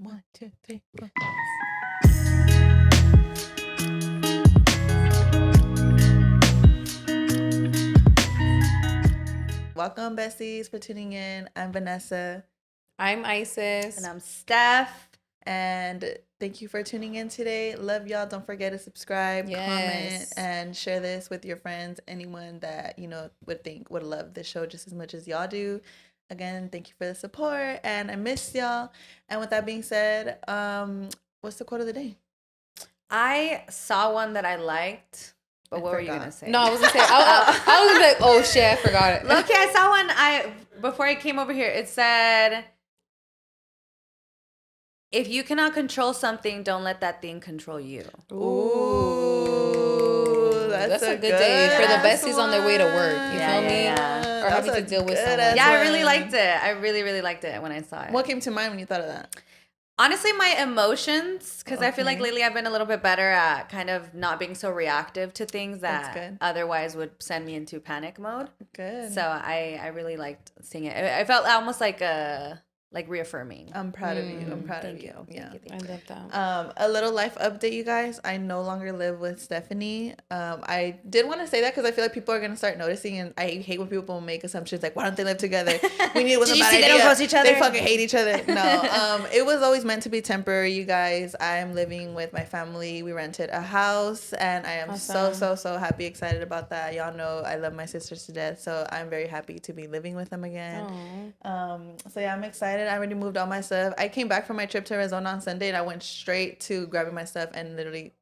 1, 2, 3, 4. Welcome, besties, for tuning in. I'm Vanessa. I'm Isis. And I'm Steph. And thank you for tuning in today. Love y'all. Don't forget to subscribe, comment, and share this with your friends. Anyone that, would love this show just as much as y'all do. Again, thank you for the support. And I miss y'all. And with that being said, what's the quote of the day? I saw one that I liked. But what were you going to say? No, I was going to say, I was like, oh shit, I forgot it. Okay, I saw one before I came over here. It said, if you cannot control something, don't let that thing control you. Ooh, that's a good day for the besties on their way to work. You feel me? Yeah. Or having to deal with someone. Yeah, I really liked it. I really, really liked it when I saw it. What came to mind when you thought of that? Honestly, my emotions, because I feel like lately I've been a little bit better at kind of not being so reactive to things that otherwise would send me into panic mode. Good. So I really liked seeing it. I felt almost like reaffirming. I'm proud of you. I'm proud of you. Yeah. I love that. A little life update, you guys. I no longer live with Stephanie. I did want to say that because I feel like people are going to start noticing, and I hate when people make assumptions like, why don't they live together? We knew it was a bad idea. They don't post each other? They fucking hate each other. No. It was always meant to be temporary, you guys. I'm living with my family. We rented a house, and I am so happy, excited about that. Y'all know I love my sisters to death, so I'm very happy to be living with them again. So yeah, I'm excited. I already moved all my stuff. I came back from my trip to Arizona on Sunday, and I went straight to grabbing my stuff, and literally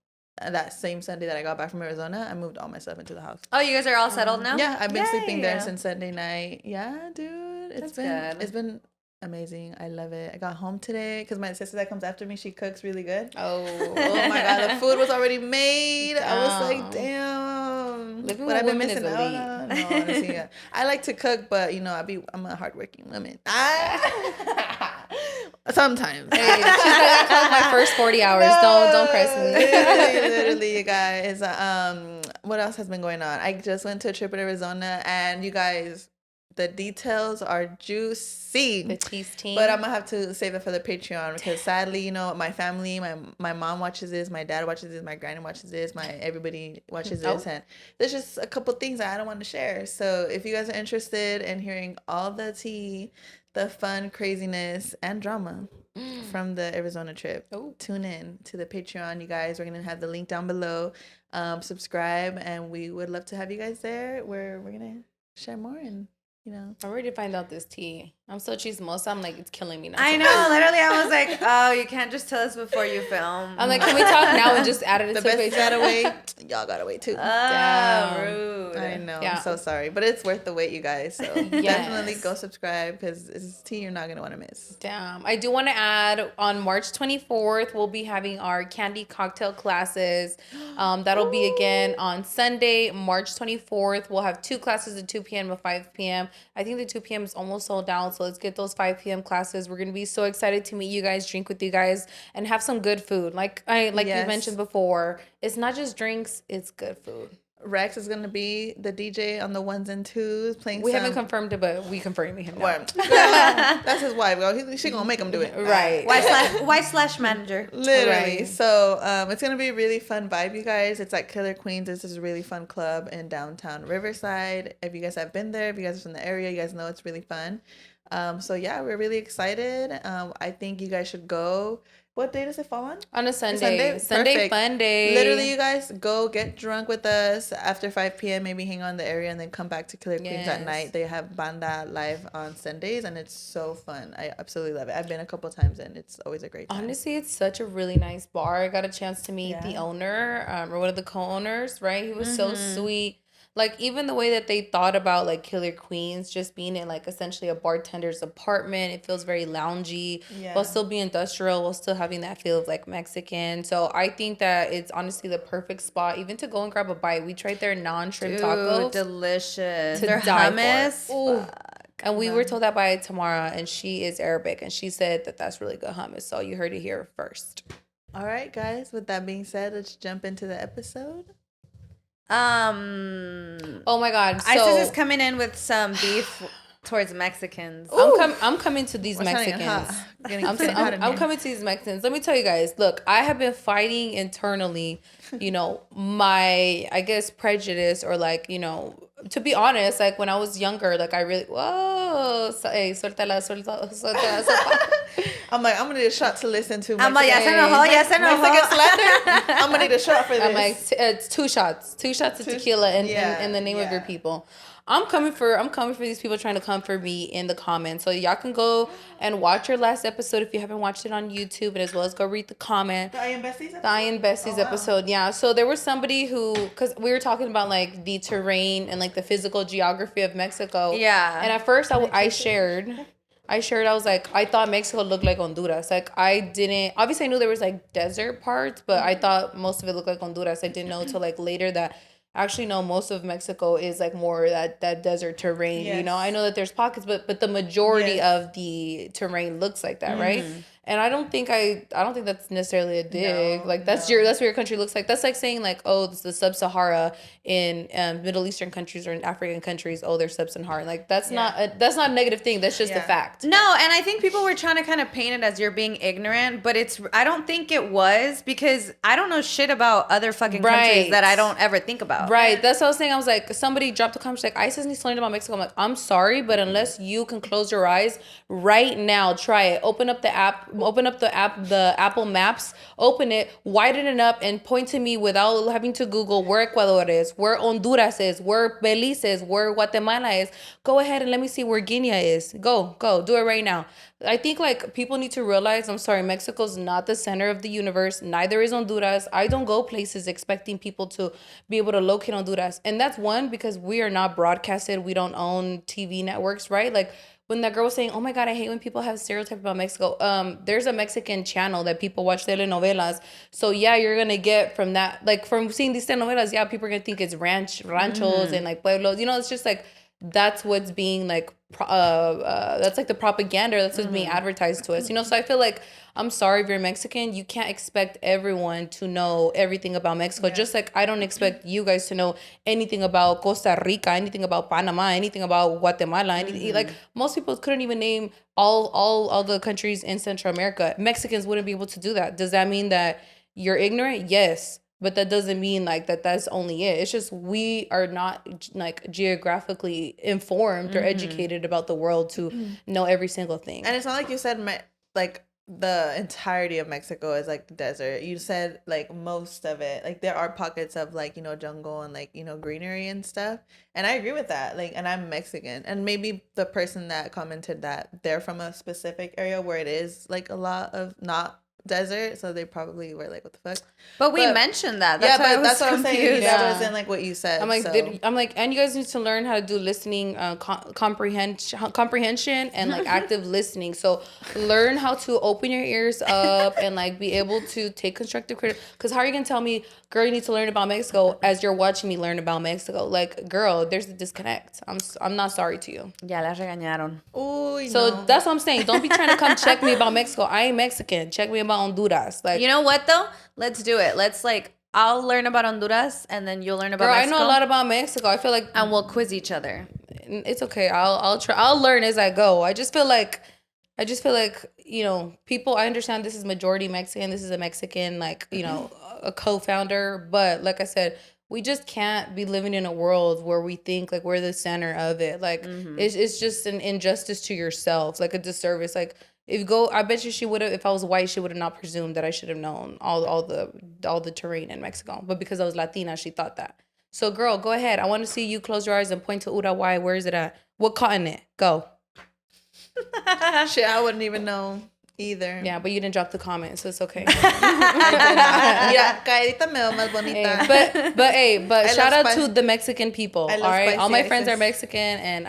that same Sunday that I got back from Arizona, I moved all my stuff into the house. Oh, you guys are all settled now? Yeah, I've been sleeping there since Sunday night. Yeah, dude. It's been amazing. I love it. I got home today because my sister that comes after me, she cooks really good. Oh my God. The food was already made. Damn. I was like, damn. Living with women is elite. No, honestly, yeah. I like to cook, but, I'm a hardworking woman. Sometimes. Hey, she's like, I close my first 40 hours. Don't press me. Literally, you guys. What else has been going on? I just went to a trip in Arizona, and you guys, the details are juicy. The tease team. But I'm going to have to save it for the Patreon because sadly, my family, my mom watches this, my dad watches this, my granny watches this, everybody watches this. And there's just a couple things that I don't want to share. So if you guys are interested in hearing all the tea, the fun, craziness, and drama from the Arizona trip, tune in to the Patreon, you guys. We're going to have the link down below. Subscribe, and we would love to have you guys there where we're going to share more and, I'm ready to find out this tea. I'm so chismosa. I'm like, it's killing me now. I know. Literally, I was like, oh, you can't just tell us before you film. I'm like, can we talk now and just add it to the best gotta wait. Y'all gotta wait too. Damn. Rude. I know. Yeah. I'm so sorry. But it's worth the wait, you guys. So definitely go subscribe because it's tea you're not gonna want to miss. Damn. I do want to add on March 24th, we'll be having our candy cocktail classes. That'll be again on Sunday, March 24th. We'll have 2 classes at 2 p.m. and 5 p.m. I think the 2 p.m. is almost sold out, so let's get those 5 p.m. classes. We're going to be so excited to meet you guys, drink with you guys, and have some good food. Like you mentioned before, it's not just drinks, it's good food. Rex is going to be the DJ on the 1s and 2s playing. We haven't confirmed it, but we confirmed him now. That's his wife. She's going to make him do it. Right. Wife / manager. Literally. Right. So it's going to be a really fun vibe, you guys. It's at Killer Queens. This is a really fun club in downtown Riverside. If you guys have been there, if you guys are from the area, you guys know it's really fun. So yeah, we're really excited. I think you guys should go. What day does it fall on? On a Sunday. Sunday fun day. Literally, you guys go get drunk with us after 5 p.m. Maybe hang on in the area and then come back to Killer Queens at night. They have banda live on Sundays and it's so fun. I absolutely love it. I've been a couple times and it's always a great time. Honestly, it's such a really nice bar. I got a chance to meet the owner or one of the co-owners, right? He was so sweet. Like, even the way that they thought about, like, Killer Queens just being in, like, essentially a bartender's apartment. It feels very loungy while still being industrial, while still having that feel of, like, Mexican. So I think that it's honestly the perfect spot even to go and grab a bite. We tried their non-shrimp tacos. Delicious. Their hummus. Ooh. And we were told that by Tamara, and she is Arabic, and she said that that's really good hummus. So you heard it here first. All right, guys. With that being said, let's jump into the episode. Oh my God. So Isis is coming in with some beef towards Mexicans. I'm coming to these Mexicans. I'm coming to these Mexicans. Let me tell you guys. Look, I have been fighting internally, my, I guess, prejudice, or like, to be honest, like when I was younger, like I really, suéltala. I'm like, I'm gonna need a shot to listen to. I'm like, ya se enojó. Slander. I'm gonna need a shot for this. I'm like, it's two shots of tequila in the name of your people. I'm coming for these people trying to come for me in the comments. So y'all can go and watch your last episode if you haven't watched it on YouTube, and as well as go read the comment. The I Am Besties episode? The I Am Besties episode, yeah. So there was somebody because we were talking about like the terrain and like the physical geography of Mexico. Yeah. And at first I shared, I was like, I thought Mexico looked like Honduras. Like obviously I knew there was like desert parts, but I thought most of it looked like Honduras. I didn't know until like later that actually no, most of Mexico is like more that desert terrain. Yes. I know that there's pockets, but the majority of the terrain looks like that, right? And I don't think that's necessarily a dig. That's what your country looks like. That's like saying like, oh, it's the sub-Sahara in Middle Eastern countries or in African countries. Oh, they're sub-Saharan. Like that's not a negative thing. That's just a fact. No, and I think people were trying to kind of paint it as you're being ignorant, but I don't think it was, because I don't know shit about other fucking countries that I don't ever think about. Right. That's what I was saying. I was like, somebody dropped a comment like, ISIS needs to learn about Mexico. I'm like, I'm sorry, but unless you can close your eyes right now, try it. Open up the Apple Maps, open it, widen it up, and point to me without having to Google where Ecuador is, where Honduras is, where Belize is, where Guatemala is. Go ahead and let me see where Guinea is. Go, do it right now. I think like people need to realize, I'm sorry, Mexico's not the center of the universe. Neither is Honduras. I don't go places expecting people to be able to locate Honduras. And that's one, because we are not broadcasted. We don't own TV networks, right? Like, when that girl was saying, oh my God, I hate when people have stereotypes about Mexico. There's a Mexican channel that people watch telenovelas. So yeah, you're going to get from that, like from seeing these telenovelas, yeah, people are going to think it's ranchos and like pueblos. It's just like, that's what's being like, that's like the propaganda that's what's being advertised to us. So I feel like, I'm sorry if you're Mexican, you can't expect everyone to know everything about Mexico. Just like I don't expect you guys to know anything about Costa Rica, anything about Panama, anything about Guatemala. Like most people couldn't even name all the countries in Central America. Mexicans wouldn't be able to do that. Does that mean that you're ignorant? Yes. But that doesn't mean like that's only it. It's just we are not like geographically informed or educated about the world to know every single thing. And it's not like you said like the entirety of Mexico is like the desert. You said like most of it. Like there are pockets of like, jungle and like, greenery and stuff. And I agree with that. Like, and I'm Mexican. And maybe the person that commented that they're from a specific area where it is like a lot of not desert, so they probably were like, what the fuck? But we mentioned that. That's why that's what I'm saying. That wasn't like what you said. I'm like, and you guys need to learn how to do listening, comprehension and like active listening. So learn how to open your ears up and like be able to take constructive criticism. Because how are you gonna tell me, girl, you need to learn about Mexico as you're watching me learn about Mexico? Like, girl, there's a disconnect. I'm not sorry to you. Ya la regañaron. Uy, so no. That's what I'm saying. Don't be trying to come check me about Mexico. I ain't Mexican. Check me about Honduras. Like, you know what though? Let's do it. Let's like, I'll learn about Honduras and then you'll learn about Mexico. I know a lot about Mexico. I feel like, and we'll quiz each other. It's okay. I'll try. I'll learn as I go. I just feel like people. I understand this is majority Mexican. This is a Mexican, like a co-founder. But like I said, we just can't be living in a world where we think like we're the center of it. Like it's just an injustice to yourself, like a disservice. Like. I bet you she would have, if I was white, she would have not presumed that I should have known all the terrain in Mexico. But because I was Latina, she thought that. So girl, go ahead. I want to see you close your eyes and point to Uruguay. Where is it at? What continent? Go. Shit, I wouldn't even know either. Yeah, but you didn't drop the comment, so it's okay. Yeah, caerita me veo más bonita. But shout out to the Mexican people. All right, all my friends are Mexican, and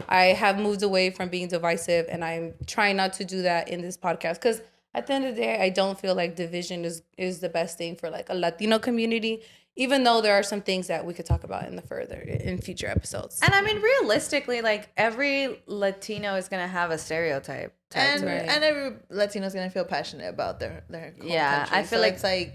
I have moved away from being divisive, and I'm trying not to do that in this podcast because at the end of the day, I don't feel like division is the best thing for like a Latino community. Even though there are some things that we could talk about in future episodes. And I mean, realistically, like every Latino is gonna have a stereotype. And every Latino is gonna feel passionate about their home country. I feel so like it's like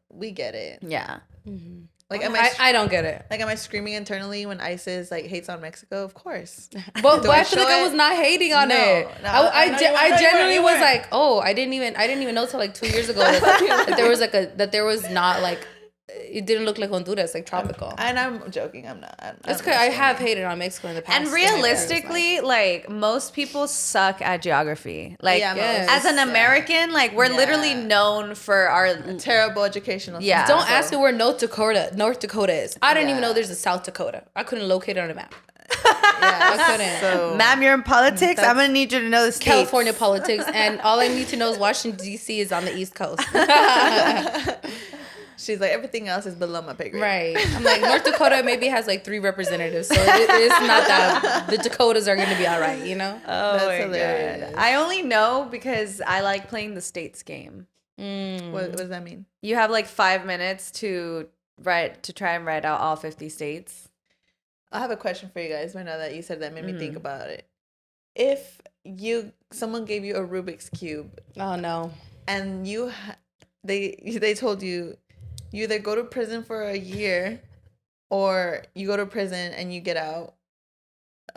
we get it. Yeah. Mm-hmm. Like, I don't get it. Like, am I screaming internally when ISIS like hates on Mexico? Of course. But I feel like I was not hating on it. No, I genuinely was like, oh, I didn't even know till like 2 years ago that there was not like, it didn't look like Honduras, like tropical. And I'm joking. I'm not. It's because I have hated on Mexico in the past. And realistically, like most people suck at geography. Like as an American, like we're literally known for our terrible educational. Yeah. Don't ask me where North Dakota is. I didn't even know there's a South Dakota. I couldn't locate it on a map. I couldn't. So, ma'am, you're in politics. I'm gonna need you to know the states. California politics, and all I need to know is Washington D.C. is on the East Coast. She's like, everything else is below my pay grade. Right. I'm like, North Dakota maybe has like 3 representatives, so it's not that the Dakotas are going to be all right, you know? Oh, that's hilarious. God. I only know because I like playing the states game. What does that mean? You have like 5 minutes to try and write out all 50 states. I have a question for you guys right now that you said that made me think about it. If someone gave you a Rubik's Cube. Oh, no. And they told you either go to prison for a year or you go to prison and you get out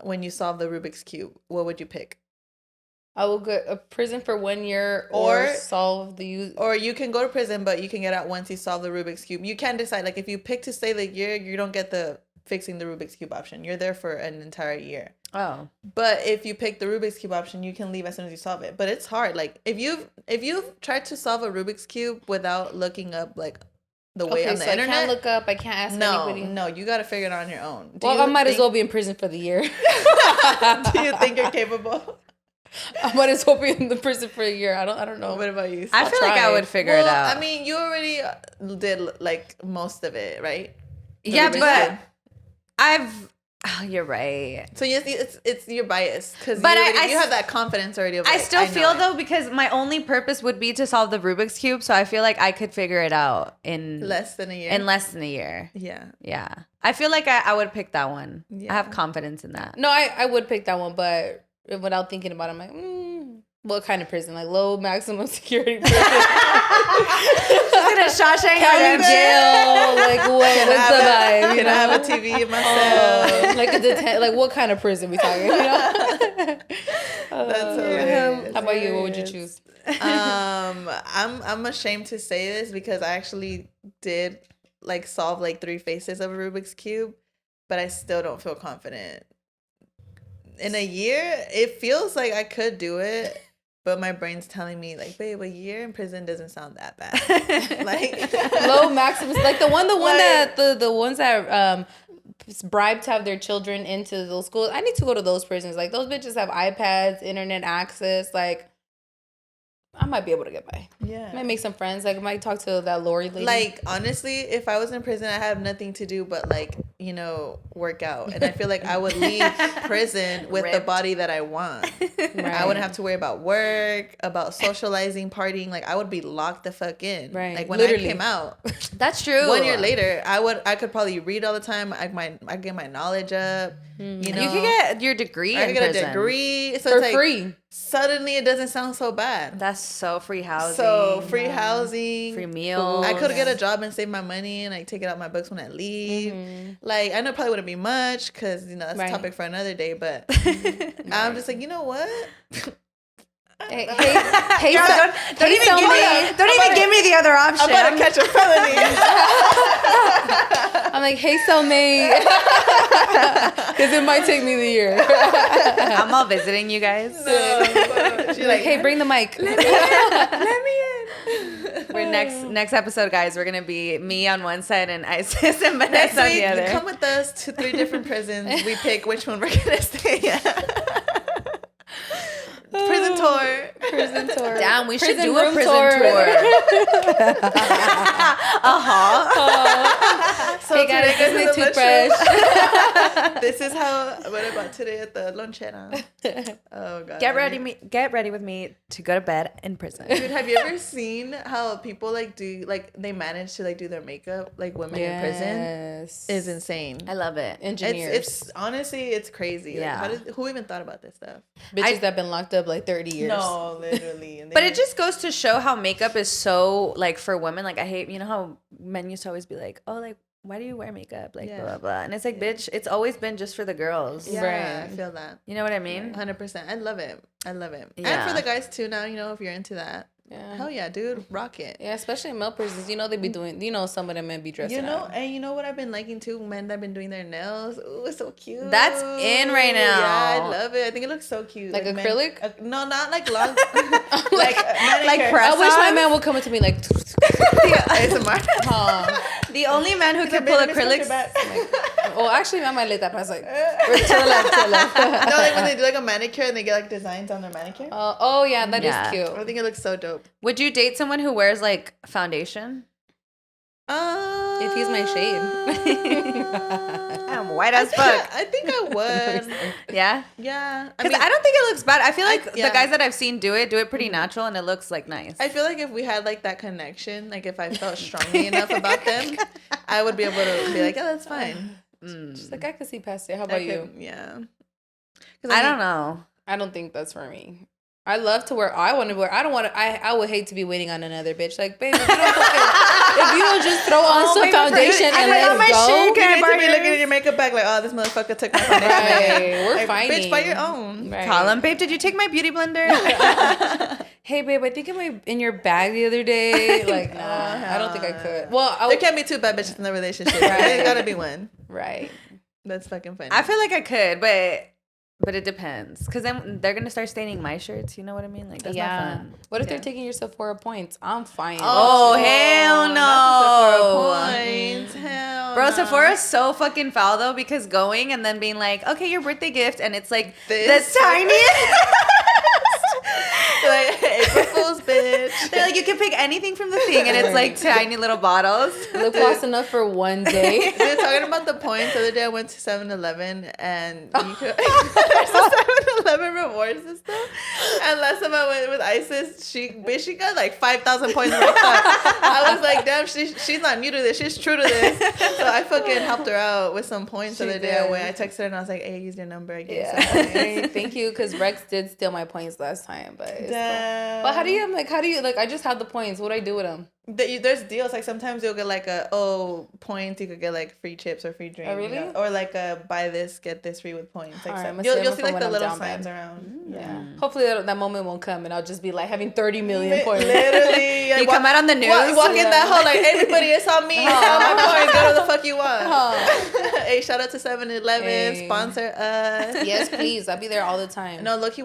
when you solve the Rubik's Cube, what would you pick? I will go to prison for 1 year or solve the... Or you can go to prison, but you can get out once you solve the Rubik's Cube. You can decide, like, if you pick to stay the year, you don't get the fixing the Rubik's Cube option. You're there for an entire year. Oh. But if you pick the Rubik's Cube option, you can leave as soon as you solve it. But it's hard. Like, if you've tried to solve a Rubik's Cube without looking up, like, the way on the internet. I can't look up. I can't ask anybody. No, you got to figure it out on your own. I might as well be in prison for the year. Do you think you're capable? I might as well be in the prison for a year. I don't know. What about you? I feel like I would figure it out. I mean, you already did like most of it, right? But you're right. So yes, it's your bias because you have that confidence already. I still feel though, because my only purpose would be to solve the Rubik's Cube, so I feel like I could figure it out in less than a year. Yeah. I feel like I would pick that one. Yeah. I have confidence in that. No, I would pick that one, but without thinking about it, I'm like, what kind of prison? Like low maximum security prison? Gonna Shawshank County jail? Like what's the vibe? Can I have a TV in my cell? Like what kind of prison we talking? You know? That's hilarious. How about you? What would you choose? I'm ashamed to say this because I actually did like solve like 3 faces of a Rubik's Cube, but I still don't feel confident. In a year, it feels like I could do it, but my brain's telling me like, babe, a year in prison doesn't sound that bad. Like low maximus, like the ones that bribe to have their children into those schools. I need to go to those prisons. Like those bitches have iPads, internet access. Like I might be able to get by. Yeah. I might make some friends. Like I might talk to that Lori lady. Like honestly, if I was in prison, I have nothing to do but like, work out. And I feel like I would leave prison with the body that I want. Right. I wouldn't have to worry about work, about socializing, partying. Like I would be locked the fuck in. Right. Like when I came out. That's true. 1 year later, I could probably read all the time. I get my knowledge up. You could get your degree in prison. I could get a degree. So for it's like, free. Suddenly it doesn't sound so bad. That's so free housing. Housing. Free meals. I could get a job and save my money and like take it out my books when I leave. Like I know it probably wouldn't be much because that's a topic for another day, but I'm just like, you know what? Hey, don't even give me the other option. I'm about to catch a felony. I'm like, hey, cellmate, because it might take me the year. I'm all visiting you guys. No, she's like, hey, bring the mic. Let me in. We're next episode, guys. We're gonna be me on one side and Isis and Vanessa on the other. Come with us to 3 different prisons. We pick which one we're gonna stay at. Prison tour. Damn, we should do a prison tour. So hey guys, this is my toothbrush. This is what about today at the lonchera? Oh god. Get ready with me to go to bed in prison. Dude, have you ever seen how people like do like they manage to like do their makeup like women in prison? Is insane. I love it. Engineers. It's honestly it's crazy. Yeah. Like, who even thought about this stuff? Bitches that have been locked up like 30 years. No, literally. But it just goes to show how makeup is so like for women. Like I hate, how men used to always be like, oh, like why do you wear makeup? Like, blah, blah, blah. And it's like, bitch, it's always been just for the girls. Yeah, right. I feel that. You know what I mean? 100%. I love it. Yeah. And for the guys, too, now, if you're into that. Yeah. Hell yeah, dude. Rock it. Yeah, especially in male prisons. They be doing, some of them men be dressing up. And you know what I've been liking, too? Men that have been doing their nails. Ooh, it's so cute. That's in right now. Yeah, I love it. I think it looks so cute. Like acrylic? No, not like long. like press. I wish my man would come up to me like... ASMR. The only man who can pull acrylics... Well, actually, I might let that pass. Like, to the left. No, like when they do like a manicure and they get like designs on their manicure. Oh yeah, that is cute. I think it looks so dope. Would you date someone who wears like foundation? If he's my shade. I'm white as fuck. I think I would. Yeah? Yeah. Because I don't think it looks bad. I feel like the guys that I've seen do it pretty natural and it looks like nice. I feel like if we had like that connection, like if I felt strongly enough about them, I would be able to be like, oh, that's fine. Just like I could see past it. How about you? Yeah. I don't know. I don't think that's for me. I love to wear. I want to wear. I don't want to. I would hate to be waiting on another bitch. Like, baby, if you don't just throw on some foundation and let's go. You need to be looking at your makeup bag like, oh, this motherfucker took my foundation. Right. We're like, fighting. Bitch, buy your own. Right. Call him, babe. Did you take my beauty blender? Hey, babe, I think in your bag the other day. Like, nah, I don't think I could. Well, there can't be two bad bitches in the relationship. Right? There's gotta be one. Right. That's fucking funny. I feel like I could, but it depends. Because then they're going to start staining my shirts. You know what I mean? Like, that's not fun. What if they're taking your Sephora points? I'm fine. Oh, hell no. Sephora points. Hell Bro, no. Sephora's so fucking foul, though, because going and then being like, okay, your birthday gift. And it's like, this the tiniest. Like, April Fool's, bitch. They're like, you can pick anything from the thing. And it's like tiny little bottles. Lip gloss enough for one day. They're talking about the points. The other day I went to 7-Eleven and you could... There's a 7-Eleven reward system. And last time I went with Isis, she got like 5,000 points right up. I was like, damn, she's not new to this. She's true to this. So I fucking helped her out with some points the other day. When I texted her and I was like, hey, use your number again. Yeah. Hey, thank you, because Rex did steal my points last time. But it's cool. But how do you I just have the points. What do I do with them? There's deals. Like sometimes you'll get like points. You could get like free chips or free drinks. Oh, really? Or like buy this, get this free with points. Like right, you'll see like the little signs around. Yeah. Hopefully that moment won't come and I'll just be like having 30 million points. Literally. You come out on the news. Walk in that hole like, everybody, it's on me. It's all my points. Go to the fuck you want. Hey, shout out to 7-Eleven. Sponsor us. Yes, please. I'll be there all the time. No, look,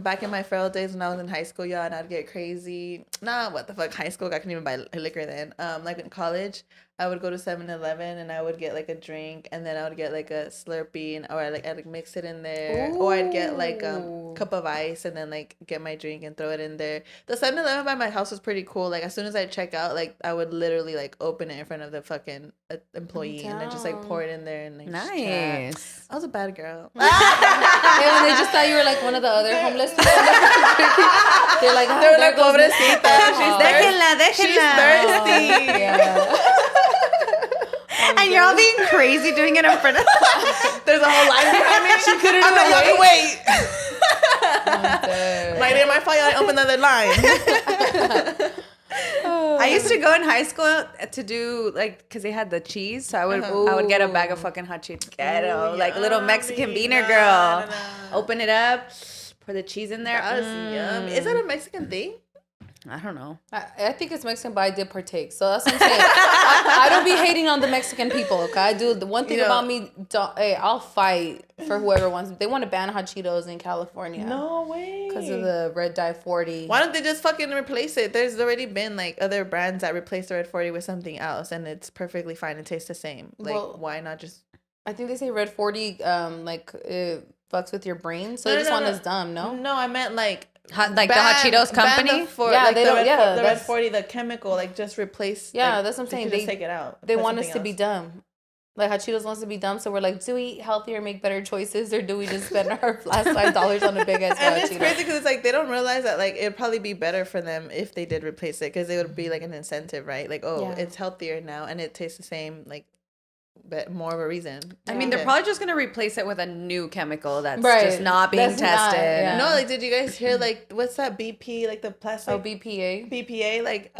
back in my feral days when I was in high school, y'all, and I'd get crazy. Nah, what the fuck, high school? I couldn't even buy liquor then. Like in college, I would go to 7-Eleven and I would get like a drink and then I would get like a Slurpee or I'd mix it in there. Ooh. Or I'd get like a cup of ice and then like get my drink and throw it in there. The 7-Eleven by my house was pretty cool. Like as soon as I check out, like I would literally like open it in front of the fucking employee and then just like pour it in there and like nice. I was a bad girl. Yeah, when they just thought you were like one of the other homeless people. They're like, they were like, pobrecita. She's thirsty. Yeah. And you're all being crazy doing it in front of there's a whole line behind me. She couldn't wait. My dear, my fault. I opened another line. I used to go in high school to do like because they had the cheese, so I would get a bag of fucking hot Cheetos, like little Mexican beaner girl. Open it up, pour the cheese in there. That was yummy. Is that a Mexican thing? I don't know. I think it's Mexican, but I did partake. So that's what I'm saying. I don't be hating on the Mexican people, okay? I do. The one thing about me, I'll fight for whoever wants. They want to ban hot Cheetos in California. No way. Because of the Red Dye 40. Why don't they just fucking replace it? There's already been like other brands that replace the Red 40 with something else, and it's perfectly fine. It tastes the same. Like, why not just... I think they say Red 40, it fucks with your brain. So they just want us dumb, no? No, I meant like... the Hot Cheetos company? The Red 40, the chemical, like just replace. Yeah, like, that's what I'm saying. They just take it out. They want us to be dumb. Like Hot Cheetos wants to be dumb, so we're like, do we eat healthier, make better choices, or do we just spend our last $5 on a big ass And Hot it's Cheetos? crazy because it's like they don't realize that like it'd probably be better for them if they did replace it because it would be like an incentive, right? Like, it's healthier now and it tastes the same, like. But more of a reason. I mean, they're probably just gonna replace it with a new chemical that's just not being tested. No, like, did you guys hear like what's that BP? Like the plastic. BPA. BPA, like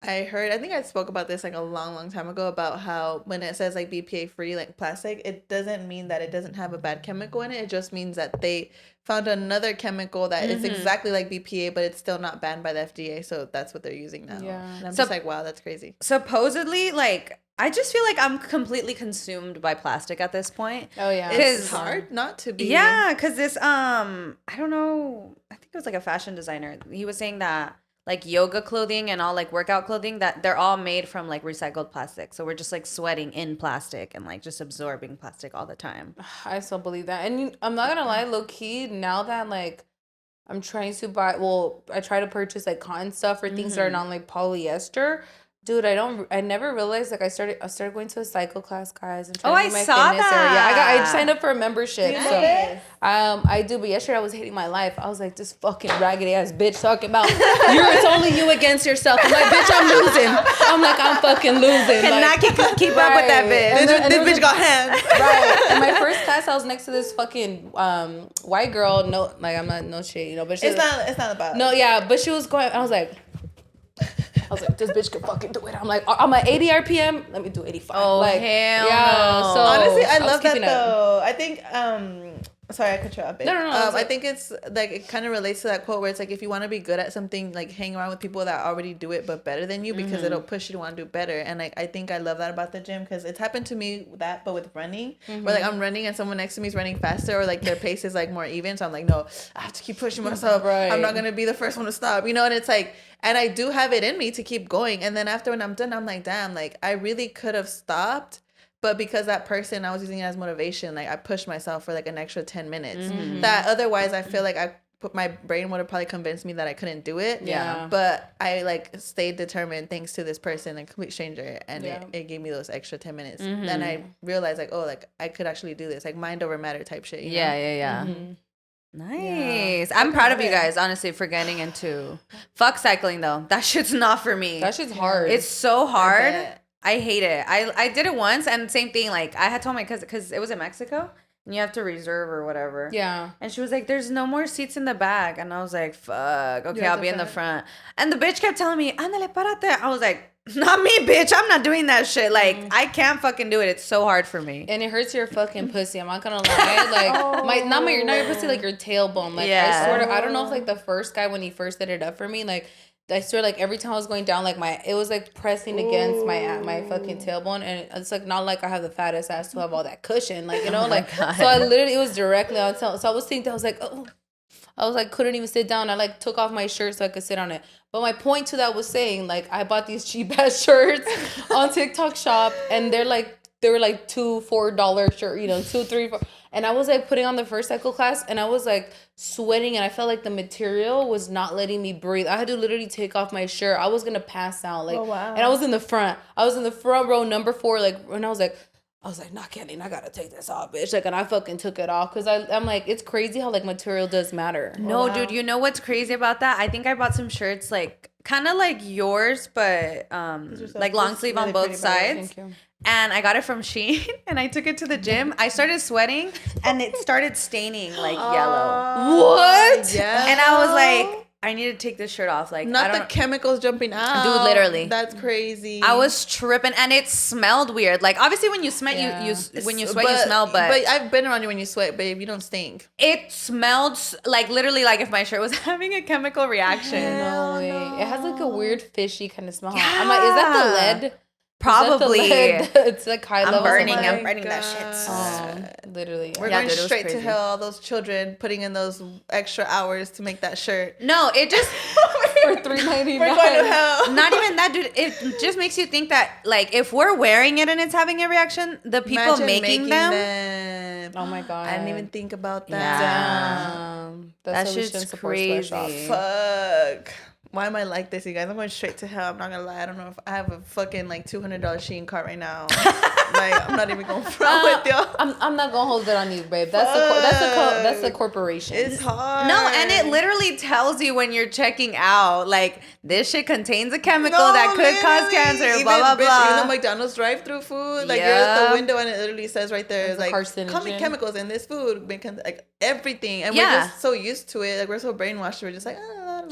I think I spoke about this like a long time ago about how when it says like BPA free, like plastic, it doesn't mean that it doesn't have a bad chemical in it. It just means that they found another chemical that is exactly like BPA, but it's still not banned by the FDA. So that's what they're using now. Yeah. And I'm just like, wow, that's crazy. Supposedly, like, I just feel like I'm completely consumed by plastic at this point. Oh, yeah. It's hard not to be. Yeah, because this, I don't know, I think it was like a fashion designer. He was saying that like yoga clothing and all like workout clothing, that they're all made from like recycled plastic. So we're just like sweating in plastic and like just absorbing plastic all the time. I still believe that. And I'm not gonna lie, low key, now that like I'm trying to I try to purchase like cotton stuff or things that are not like polyester. Dude, I never realized, like, I started going to a cycle class, guys. And I saw that. Yeah, I signed up for a membership. So, I do, but yesterday I was hating my life. I was like, this fucking raggedy ass bitch talking about, it's only you against yourself. I'm like, bitch, I'm losing. I'm like, I'm fucking losing. Cannot keep up with that bitch. This bitch got hands. Right. In my first class, I was next to this fucking white girl. No, like, I'm not, no shit, you know, but it's not about. No, yeah, but she was going, I was like, this bitch can fucking do it. I'm like, I'm at 80 RPM. Let me do 85. Oh, like, hell yeah. no. So honestly, I love that though. I think, sorry, I cut you off. No. I think it's like, it kind of relates to that quote where it's like, if you want to be good at something, like hang around with people that already do it but better than you, because it'll push you to want to do better. And like, I think I love that about the gym, because it's happened to me but with running, where like I'm running and someone next to me is running faster, or like their pace is like more even. So I'm like, no, I have to keep pushing myself. Right. I'm not gonna be the first one to stop, you know. And it's like, and I do have it in me to keep going. And then after when I'm done, I'm like, damn, like I really could have stopped. But because that person, I was using it as motivation, like I pushed myself for like an extra 10 minutes. That otherwise I feel like my brain would have probably convinced me that I couldn't do it. Yeah. But I like stayed determined thanks to this person, a complete stranger. And it gave me those extra 10 minutes. Then I realized like, oh, like I could actually do this. Like mind over matter type shit. You know? Yeah. Nice. I'm proud of you guys, honestly, for getting into fuck cycling though. That shit's not for me. That shit's hard. It's so hard. I hate it. I did it once, and same thing. Like I had told my cousin, because it was in Mexico, and you have to reserve or whatever. Yeah. And she was like, "There's no more seats in the back," and I was like, "Fuck. Okay, I'll be in the front." And the bitch kept telling me, "Ándale, párate." I was like, "Not me, bitch. I'm not doing that shit. Like I can't fucking do it. It's so hard for me." And it hurts your fucking pussy. I'm not gonna lie. Like not your pussy, like your tailbone. Like I don't know if like the first guy, when he first set it up for me, like I swear, like every time I was going down, like it was like pressing against my fucking tailbone, and it's like not like I have the fattest ass to have all that cushion, like, you know, like God. So I literally, it was directly on tail. So I was thinking, I was like couldn't even sit down. I like took off my shirt so I could sit on it. But my point to that was saying, like, I bought these cheap ass shirts on TikTok shop, and they were like $2-4 shirt, you know, 2-3-4. And I was like putting on the first cycle class, and I was like sweating, and I felt like the material was not letting me breathe. I had to literally take off my shirt. I was gonna pass out, like, and I was in the front. I was in the front row, number 4, like, and I was like, not kidding, I gotta take this off, bitch. Like, and I fucking took it off, because I'm like, it's crazy how like material does matter. No, dude, you know what's crazy about that? I think I bought some shirts like kind of like yours, but like long sleeve really on both sides. Thank you. And I got it from Shein, and I took it to the gym. I started sweating, and it started staining like yellow. What? Yeah. And I was like, I need to take this shirt off. Like, not the chemicals jumping out. Dude, literally. That's crazy. I was tripping, and it smelled weird. Like, obviously, when you sweat, when you sweat, you smell. But I've been around you when you sweat, babe. You don't stink. It smelled like literally like if my shirt was having a chemical reaction. No way. It has like a weird fishy kind of smell. Yeah. I'm like, is that the lead? Probably. It's like high level. I'm burning that shit. Literally. We're going straight to hell. All those children putting in those extra hours to make that shirt. No, it just for $3.99. We're going to hell. Not even that, dude. It just makes you think that, like, if we're wearing it and it's having a reaction, the people making them. Oh my God. I didn't even think about that. Yeah. Damn. That shit's crazy. Fuck. Why am I like this, you guys? I'm going straight to hell. I'm not gonna lie. I don't know if I have a fucking like $200 Shein cart right now. Like, I'm not even going front with y'all. I'm not gonna hold it on you, babe. That's a corporation. It's hard. No, and it literally tells you when you're checking out, like, this shit contains a chemical that could cause cancer. Even, blah blah blah. Even the McDonald's drive-through food, like you're at the window and it literally says right there, it's like common chemicals in this food, like everything, and we're just so used to it. Like we're so brainwashed. We're just like,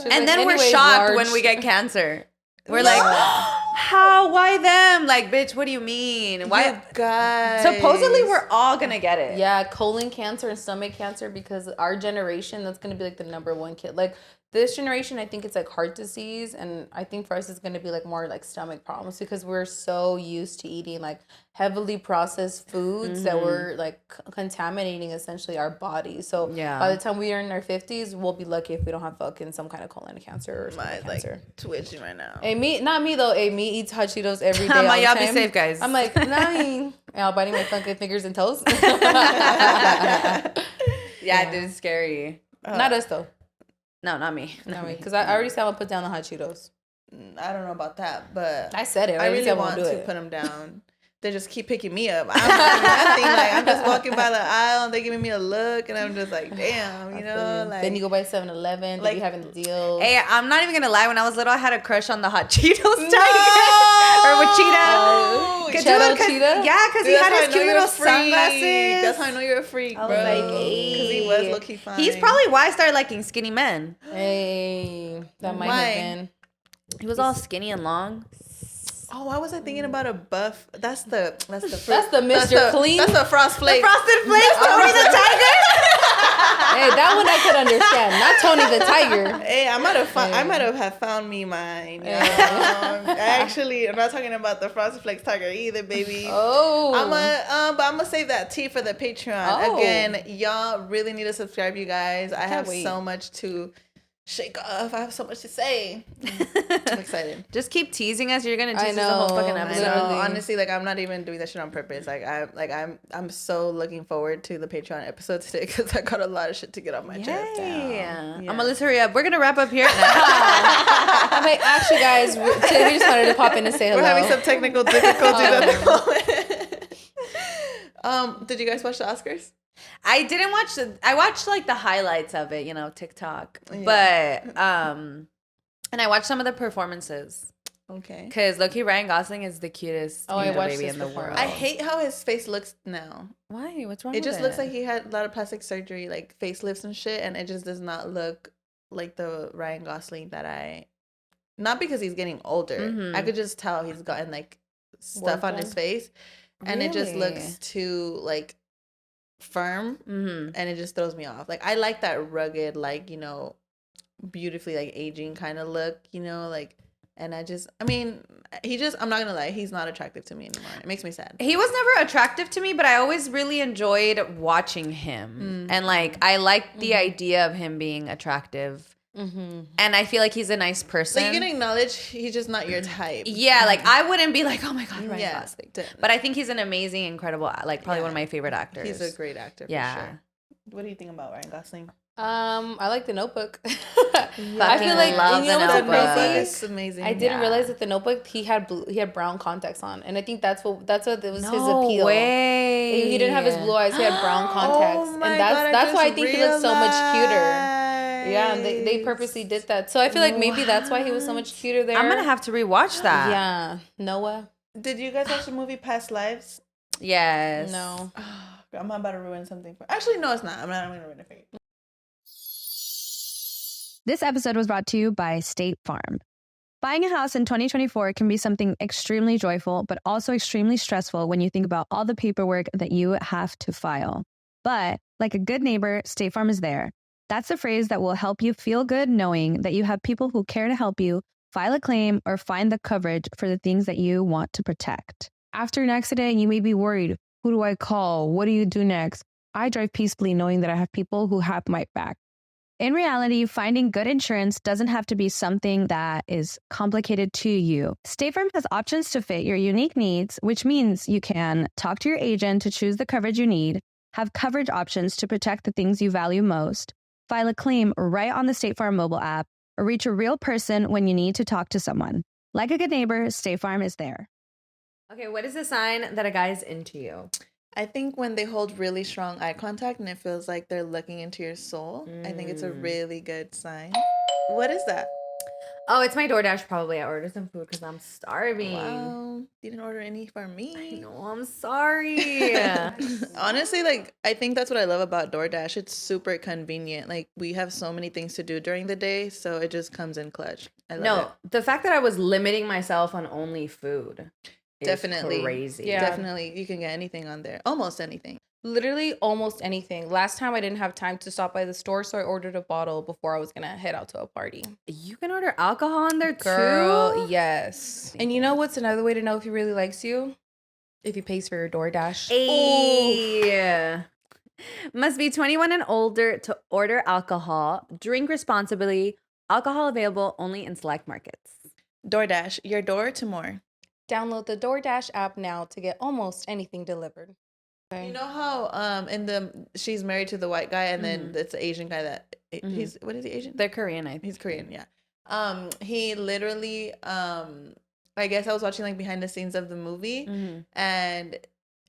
and then we're shocked when we get cancer. We're like, how? Why them? Like, bitch, what do you mean? Why? You guys. Supposedly, we're all gonna get it. Yeah, colon cancer and stomach cancer, because our generation, that's gonna be like the number one kid. Like this generation, I think it's like heart disease, and I think for us it's gonna be like more like stomach problems because we're so used to eating like heavily processed foods that we're like contaminating essentially our bodies. So by the time we are in our 50s, we'll be lucky if we don't have fucking some kind of colon cancer or stomach cancer. Like twitching right now. Hey, not me though. Hey, me eats hot Cheetos every day. I'm like, y'all time. be safe, guys. I'm like, nah, I'll biting my fucking fingers and toes. Yeah, dude, it's scary. Not us though. No, not me. Not me, because I already said I'm gonna put down the hot Cheetos. I don't know about that, but I said it. I really want to put them down. They just keep picking me up. I'm not doing nothing. Like, I'm just walking by the aisle and they're giving me a look, and I'm just like, damn, you know. Like, then you go by 7-Eleven, like you having the deals. Hey, I'm not even gonna lie. When I was little, I had a crush on the hot Cheetos tiger or with Cheetah. Cheetah? Yeah, because he had his cute little sunglasses. That's how I know you're a freak, bro. Because he was low-key fine. He's probably why I started liking skinny men. Hey, that might have been. He was all skinny and long. Oh, why was I thinking about a buff? That's the fruit. That's the Mr. Clean. That's the Frost Flakes. The Frosted Flakes, Tony the Tiger. Hey, that one I could understand. Not Tony the Tiger. Hey, I might have found me mine. You know? Actually, I'm not talking about the Frosted Flakes Tiger either, baby. Oh. But I'm gonna save that tea for the Patreon. Oh. Again, y'all really need to subscribe, you guys. I have wait. so much to shake off. I have so much to say. I'm excited. Just keep teasing us. You're gonna tease us the whole fucking episode. Honestly, like, I'm not even doing that shit on purpose. I'm so looking forward to the Patreon episode today because I got a lot of shit to get off my chest. Yeah. I'm gonna let's hurry up. We're gonna wrap up here. I'm like, actually, guys, today we just wanted to pop in and say hello. We're having some technical difficulties at the moment. Did you guys watch the Oscars? I didn't watch I watched like the highlights of it, you know, TikTok. Yeah. But and I watched some of the performances. Okay. Because low-key Ryan Gosling is the cutest baby in the world. I hate how his face looks now. Why? What's wrong it with just looks like he had a lot of plastic surgery, like facelifts and shit, and it just does not look like the Ryan Gosling that I... Not because he's getting older. Mm-hmm. I could just tell he's gotten like stuff on his face. And it just looks too like firm, and it just throws me off. Like, I like that rugged, like, you know, beautifully like aging kind of look, you know, like, and I'm not gonna lie, he's not attractive to me anymore. It makes me sad. He was never attractive to me, but I always really enjoyed watching him, and like I like the idea of him being attractive. And I feel like he's a nice person. So you can acknowledge he's just not your type. Yeah, like I wouldn't be like, oh my god, Ryan Gosling. But I think he's an amazing, incredible, like probably one of my favorite actors. He's a great actor. For sure. What do you think about Ryan Gosling? I like The Notebook. I feel like, you know what's crazy? It's amazing. I didn't realize that The Notebook he had brown contacts on, and I think that's what was his appeal. Way. He didn't have his blue eyes; he had brown contacts, and that's why I think he looks so much cuter. Yeah, and they purposely did that. So I feel like maybe that's why he was so much cuter there. I'm gonna have to rewatch that. Yeah, Noah. Did you guys watch the movie Past Lives? Yes. No. I'm about to ruin something. Actually, no, it's not. I'm not gonna ruin it for you. This episode was brought to you by State Farm. Buying a house in 2024 can be something extremely joyful, but also extremely stressful when you think about all the paperwork that you have to file. But like a good neighbor, State Farm is there. That's a phrase that will help you feel good knowing that you have people who care to help you file a claim or find the coverage for the things that you want to protect. After an accident, you may be worried. Who do I call? What do you do next? I drive peacefully knowing that I have people who have my back. In reality, finding good insurance doesn't have to be something that is complicated to you. State Farm has options to fit your unique needs, which means you can talk to your agent to choose the coverage you need, have coverage options to protect the things you value most, file a claim right on the State Farm mobile app, or reach a real person when you need to talk to someone. Like a good neighbor, State Farm is there. Okay, what is the sign that a guy's into you? I think when they hold really strong eye contact and it feels like they're looking into your soul, I think it's a really good sign. What is that? Oh, it's my DoorDash probably. I ordered some food because I'm starving. Wow. Didn't order any for me. No, I'm sorry. Honestly, like, I think that's what I love about DoorDash. It's super convenient. Like, we have so many things to do during the day, so it just comes in clutch. I love it. The fact that I was limiting myself on only food is Definitely. crazy. Yeah. Definitely. You can get anything on there. Almost anything. Literally almost anything. Last time I didn't have time to stop by the store, so I ordered a bottle before I was gonna head out to a party. You can order alcohol on there Girl, too? yes. And you know what's another way to know if he really likes you? If he pays for your DoorDash. Hey. Must be 21 and older to order alcohol. Drink responsibly. Alcohol available only in select markets. DoorDash, your door to more. Download the DoorDash app now to get almost anything delivered. Okay. You know how she's married to the white guy, and then it's the Asian guy that he's what is he, Asian? They're Korean, I think. He's Korean, yeah. He literally I guess I was watching like behind the scenes of the movie, and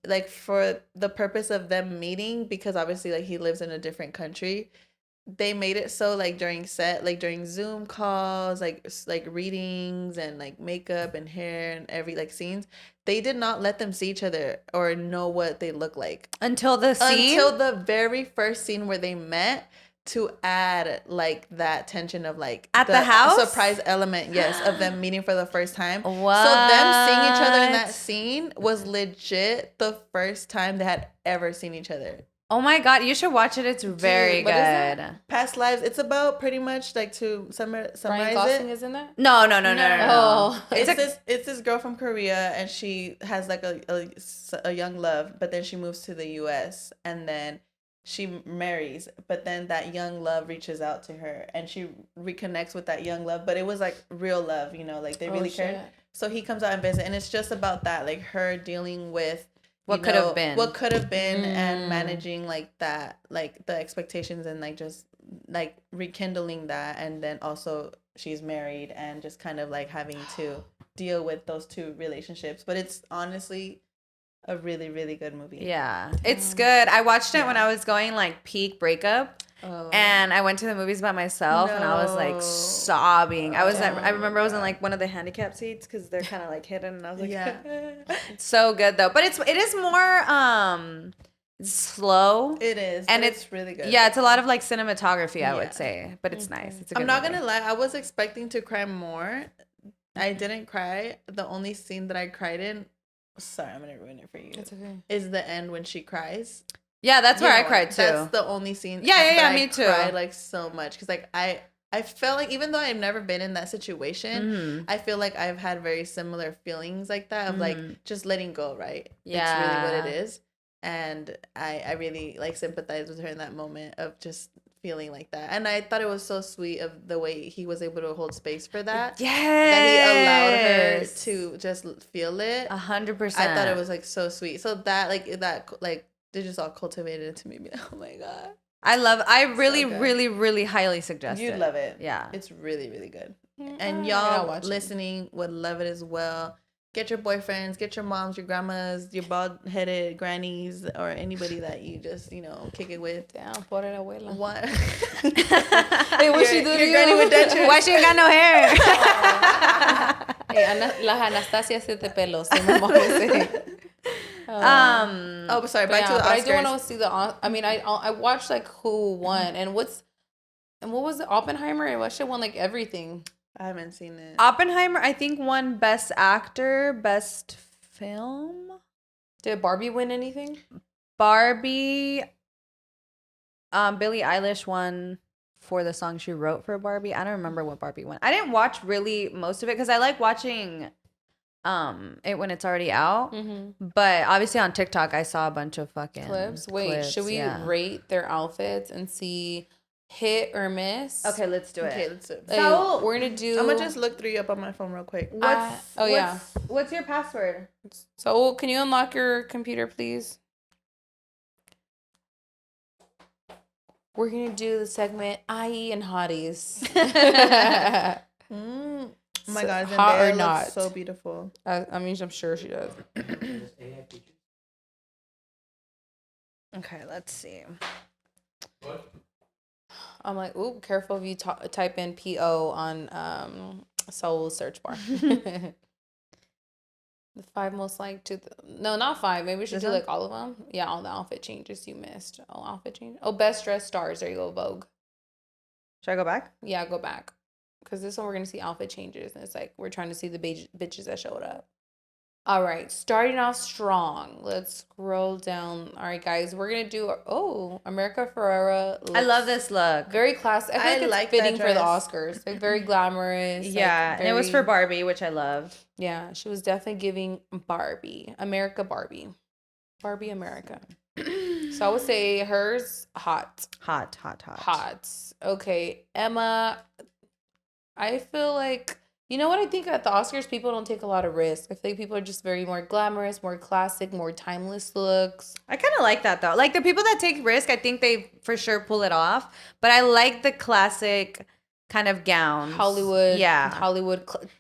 like for the purpose of them meeting, because obviously like he lives in a different country, they made it so like during Zoom calls, like readings and like makeup and hair and every like scenes, they did not let them see each other or know what they look like Until the scene? until the very first scene where they met, to add like that tension of like At the house? surprise element, yes, of them meeting for the first time. What? So them seeing each other in that scene was legit the first time they had ever seen each other. Oh my God, you should watch it. It's very what is good. Past lives. It's about pretty much like to summarize Ryan Gosling it. is in that? No. Oh. It's this girl from Korea, and she has like a young love, but then she moves to the U.S. and then she marries, but then that young love reaches out to her, and she reconnects with that young love. But it was like real love, you know, like they really cared. So he comes out and visits, and it's just about that, like her dealing with what could have been and managing like that, like the expectations, and like just like rekindling that. And then also she's married and just kind of like having to deal with those two relationships. But it's honestly a really, really good movie. Yeah, it's good. I watched it when I was going like peak breakup. Oh. And I went to the movies by myself, and I was like sobbing. I remember I was in like one of the handicap seats because they're kind of like hidden, and I was like, it's so good though. But it is more slow. It is, and it's really good. Yeah, it's a lot of like cinematography, I would say, but it's nice. It's a good I'm not movie. gonna lie, I was expecting to cry more. I didn't cry. The only scene that I cried in, sorry, I'm gonna ruin it for you. It's okay. Is the end when she cries. Yeah, that's where I cried too. That's the only scene. Yeah, me I too. Cried like so much because like I felt like, even though I've never been in that situation, I feel like I've had very similar feelings like that of like just letting go, right? Yeah, it's really what it is, and I really like sympathize with her in that moment of just feeling like that. And I thought it was so sweet of the way he was able to hold space for that. Yes, that he allowed her to just feel it 100%. I thought it was like so sweet. So that they just all cultivated it to me. Oh my God. I really highly suggest it. You'd love it. Yeah. It's really, really good. And y'all listening would love it as well. Get your boyfriends, get your moms, your grandmas, your bald-headed grannies, or anybody that you just, kick it with. Damn, por el abuela. What? Hey, what she do to you? Granny with dentures. Why she ain't got no hair? Hey, las Anastasia siete pelos. My mom would say. Oh, sorry. Back to the Oscars. But I do want to see I watched like who won and what was it? Oppenheimer? I watched it won like everything. I haven't seen it. Oppenheimer, I think, won Best Actor, Best Film. Did Barbie win anything? Barbie. Billie Eilish won for the song she wrote for Barbie. I don't remember what Barbie won. I didn't watch really most of it because I like watching it when it's already out. But obviously on TikTok I saw a bunch of fucking clips. Wait, should we rate their outfits and see hit or miss? Okay, let's do it. Okay, let's do it. So we're gonna do. I'm gonna just look through you up on my phone real quick. What's your password? So can you unlock your computer, please? We're gonna do the segment IE and Hotties. Oh my God, hot or Zendaya not? looks so beautiful. I'm sure she does. Okay, let's see. I'm like, ooh, careful if you type in PO on Soul search bar. The 5 most liked no, not 5. Maybe we should do like all of them. Yeah, all the outfit changes you missed. Oh, outfit change. Oh, best dressed stars. There you go, Vogue. Should I go back? Yeah, go back. Because this one we're gonna see outfit changes, and it's like we're trying to see the bitches that showed up. All right, starting off strong. Let's scroll down. All right, guys, we're gonna do America Ferrera. I love this look. Very classic. I feel like it's fitting for the Oscars. Like very glamorous. Yeah, like and it was for Barbie, which I loved. Yeah, she was definitely giving Barbie, Barbie America. So I would say hers hot. Okay, Emma. I feel like. You know what I think at the Oscars, people don't take a lot of risks. I feel like people are just very more glamorous, more classic, more timeless looks. I kind of like that though. Like the people that take risk, I think they for sure pull it off. But I like the classic kind of gowns. Hollywood. Yeah.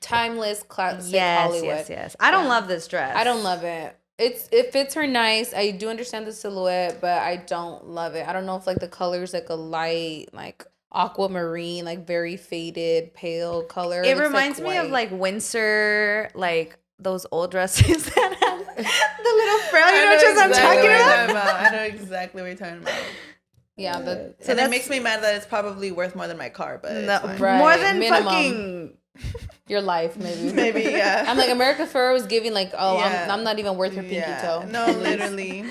Timeless, classic Hollywood. Yes. I don't love this dress. I don't love it. It fits her nice. I do understand the silhouette, but I don't love it. I don't know if like the color's like a light, like aquamarine, like very faded pale color. It reminds me of like Windsor, like those old dresses that have the little frill. You know what I'm talking about? I know exactly what you're talking about. Yeah, and it makes me mad that it's probably worth more than my car, but no, right, more than minimum. Fucking your life, maybe. Maybe, yeah. I'm like America Ferrera was giving like, I'm not even worth your pinky toe. No, literally.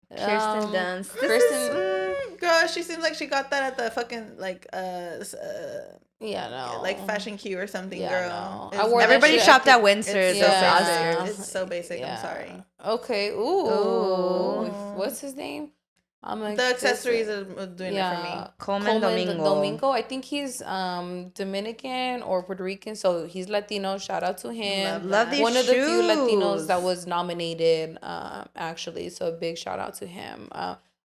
Kirsten Dunst. Girl, she seems like she got that at the fucking like like Fashion Q or something. Girl, no. Everybody shopped at Windsor. It's so basic. I'm sorry. Okay. Ooh. What's his name? I'm like the accessories are doing it for me. Coleman Domingo. I think he's Dominican or Puerto Rican, so he's Latino. Shout out to him. Love these One shoes. of the few Latinos that was nominated, actually. So a big shout out to him.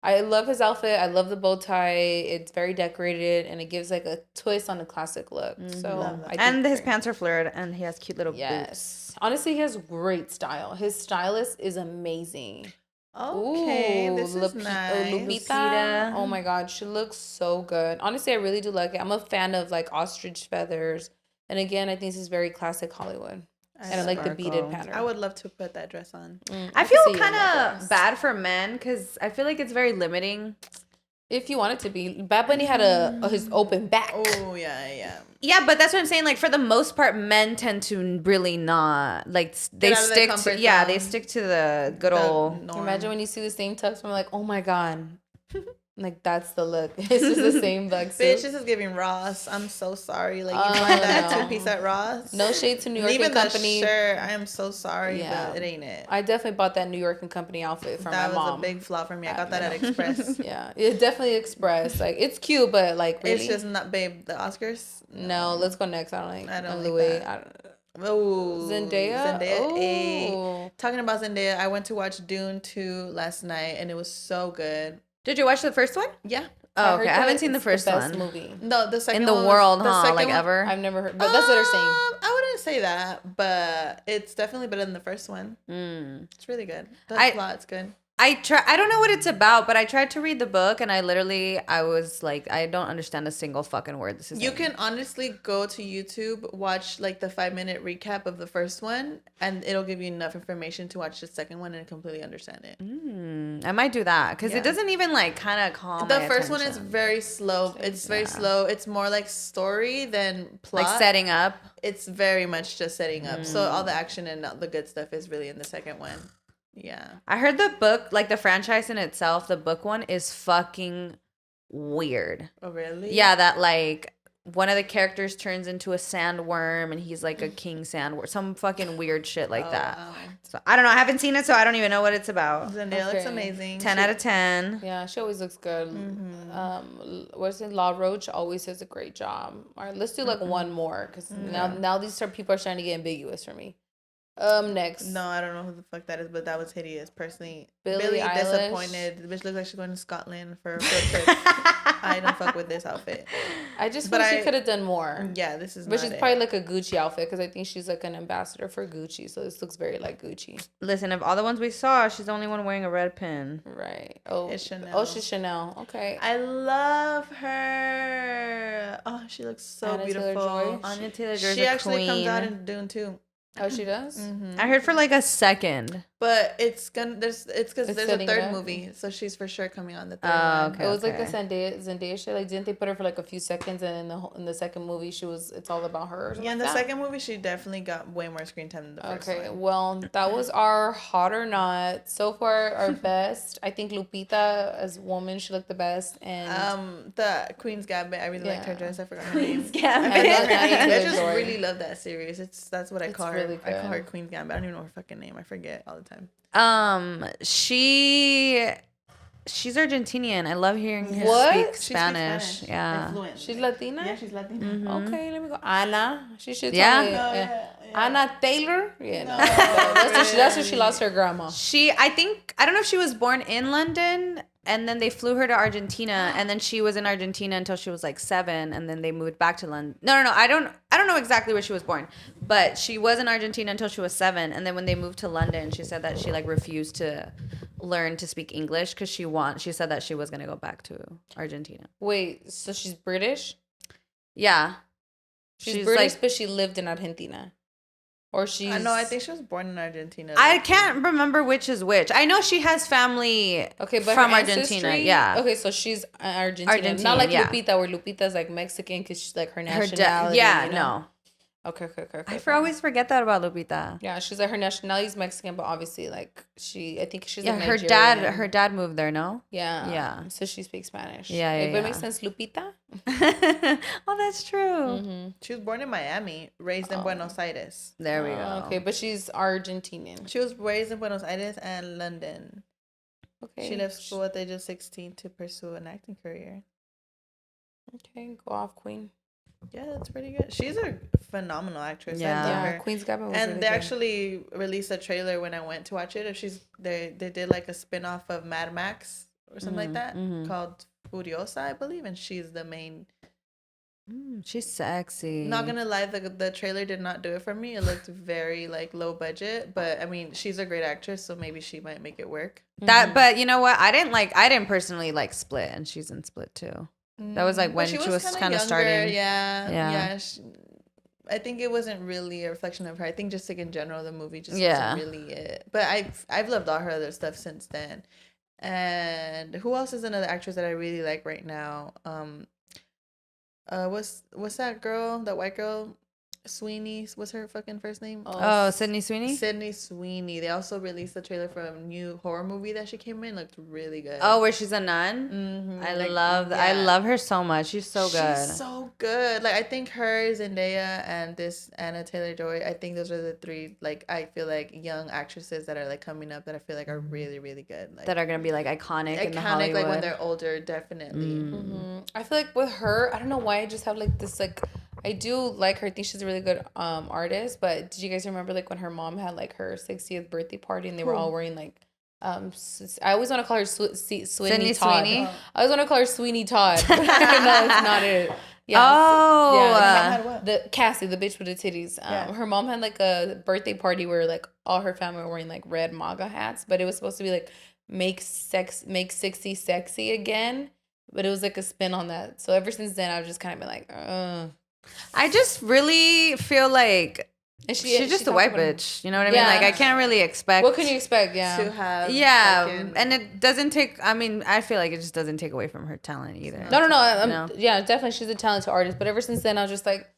I love his outfit. I love the bow tie. It's very decorated and it gives like a twist on the classic look. So and his pants are flared and he has cute little boots. Honestly, he has great style. His stylist is amazing. Okay, this is nice. Lupita. Oh my god, she looks so good. Honestly, I really do like it. I'm a fan of like ostrich feathers. And again, I think this is very classic Hollywood. And I like the beaded pattern. I would love to put that dress on. I feel kind of bad for men because I feel like it's very limiting. If you want it to be. Bad Bunny had his open back. Oh, yeah. Yeah, but that's what I'm saying. Like, for the most part, men tend to really not. Like, they stick to, they stick to the good old norm. Imagine when you see the same tux, I'm like, oh my God. Like, that's the look. It's just the same bug suit. Bitch, this is giving Ross. I'm so sorry. Like, you find that two-piece at Ross? No shade to New York and Company. Even the shirt, I am so sorry, but it ain't it. I definitely bought that New York and Company outfit for my mom. That was a big flaw for me. I got that at Express. Yeah, it definitely Express. Like, it's cute, but, like, really? It's just not, babe, the Oscars? No, let's go next. I don't like Louis. Zendaya. Oh. Talking about Zendaya, I went to watch Dune 2 last night, and it was so good. Did you watch the first one? Yeah. Oh, okay. I haven't seen the first best one. Movie. No, the second in the one world, huh? Like ever. I've never heard, but that's what they're saying. I wouldn't say that, but it's definitely better than the first one. It's really good. The plot's good. I don't know what it's about, but I tried to read the book and I was like, I don't understand a single fucking word this is. You can honestly go to YouTube, watch like the 5-minute recap of the first one, and it'll give you enough information to watch the second one and completely understand it. I might do that because it doesn't even like kind of calm. The first one is very slow. It's very slow. It's more like story than plot. Like setting up. It's very much just setting up. So all the action and the good stuff is really in the second one. Yeah. I heard the book, like the franchise in itself, the book one is fucking weird. Oh, really? Yeah, that like one of the characters turns into a sandworm and he's like a king sandworm. Some fucking weird shit like that. Wow. So I don't know. I haven't seen it, so I don't even know what it's about. Zendaya looks amazing. 10 out of 10. Yeah, she always looks good. What's it? La Roche always does a great job. All right, let's do like one more because now these people are starting to get ambiguous for me. Next. No, I don't know who the fuck that is, but that was hideous. Personally, Billie Eilish. disappointed. The bitch looks like she's going to Scotland for a field trip. I don't fuck with this outfit. I just feel she could have done more. Yeah, this is. But she's probably like a Gucci outfit because I think she's like an ambassador for Gucci, so this looks very like Gucci. Listen, of all the ones we saw, she's the only one wearing a red pin. Right. Oh, it's Chanel. Oh, she's Chanel. Okay. I love her. Oh, she looks so beautiful. Anya Taylor-Joy. She actually comes out in Dune too. Oh, she does. I heard for like a second. But it's because there's a third movie, so she's for sure coming on the third one. Okay, it was like the Zendaya shit. Like, didn't they put her for like a few seconds, and in the second movie, it's all about her. Yeah, in the second movie, she definitely got way more screen time than the first one. Okay, well, that was our hot or not. So far, our best. I think Lupita as a woman, she looked the best, and the Queen's Gambit. I really liked her dress. I forgot her name. Queen's Gambit. I just really love that series. That's what I call her. Really good. I call her Queen's Gambit. I don't even know her fucking name. I forget all the time. She's Argentinian. I love hearing her speak Spanish. Yeah. She's Latina? Yeah, she's Latina. Mm-hmm. Okay, let me go. Anna. She should tell me. Anna Taylor? Yeah, no. That's where she lost her grandma. I don't know if she was born in London and then they flew her to Argentina and then she was in Argentina until she was like 7 and then they moved back to London. No. I don't know exactly where she was born, but she was in Argentina until she was 7 and then when they moved to London, she said that she like refused to learn to speak English because she said that she was going to go back to Argentina. Wait, so she's British? Yeah. She's British, but she lived in Argentina. Or she's... No, I think she was born in Argentina. I can't remember which is which. I know she has family from Argentina. Yeah. Okay, so she's Argentinian. Not like Lupita, where Lupita's like Mexican because she's like her nationality. No. Okay. I always forget that about Lupita. Yeah, she's like her nationality is Mexican, but obviously like I think she's like her Nigerian. her dad moved there, no? Yeah. So she speaks Spanish. Yeah. It makes sense, Lupita. Oh, that's true. Mm-hmm. She was born in Miami, raised in Buenos Aires. There we go. Okay, but she's Argentinian. She was raised in Buenos Aires and London. Okay. She left school at the age of 16 to pursue an acting career. Okay, go off, Queen. Yeah, that's pretty good. She's a phenomenal actress. Yeah, I love her. Queen's Gambit was and really they good. actually released a trailer when I went to watch it. They did like a spin-off of Mad Max or something like that called Furiosa, I believe, and she's the main. She's sexy. Not gonna lie, the trailer did not do it for me. It looked very like low budget, but I mean, she's a great actress, so maybe she might make it work. But you know what? I didn't personally like Split, and she's in Split too. That was like when she was kind of starting. Yeah. I think it wasn't really a reflection of her. I think just like in general, the movie just wasn't really it. But I've loved all her other stuff since then. And who else is another actress that I really like right now? What's that girl? That white girl? Sweeney. What's her fucking first name? Sydney Sweeney? Sydney Sweeney. They also released a trailer for a new horror movie that she came in. Looked really good. Oh, where she's a nun? Mm-hmm. I love her so much. She's so good. She's so good. Like, I think her, Zendaya, and this Anna Taylor-Joy, I think those are the three, like, I feel like young actresses that are, like, coming up that I feel like are really, really good. Like, that are going to be, like, iconic in the Hollywood. Like, when they're older, definitely. I feel like with her, I don't know why I just have, like, this, like... I do like her. I think she's a really good artist. But did you guys remember like when her mom had like her 60th birthday party and they were all wearing like I always want to call her Sweeney Todd. I always want to call her Sweeney Todd. But no, it's not it. Yeah. The Cassie, the bitch with the titties. Her mom had like a birthday party where like all her family were wearing like red MAGA hats, but it was supposed to be like make 60 sexy again. But it was like a spin on that. So ever since then, I've just kind of been like, I just really feel like she's just a white bitch. You know what I mean? Like, I can't really expect... What can you expect, to have... Yeah, and it doesn't take... I mean, I feel like it just doesn't take away from her talent either. No. Yeah, definitely she's a talented artist. But ever since then, I was just like...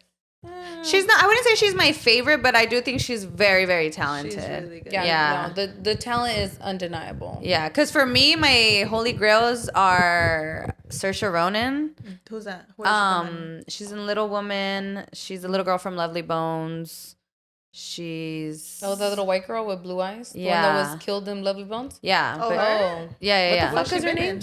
She's not... I wouldn't say she's my favorite, but I do think she's very, very talented. She's really good. Yeah. No, the talent is undeniable. Yeah, because for me, my holy grails are Saoirse Ronan. Who's that? She's in Little Woman. She's a little girl from Lovely Bones. She's... the little white girl with blue eyes? The one that was killed in Lovely Bones? Yeah. Her? Yeah. What the fuck is her name?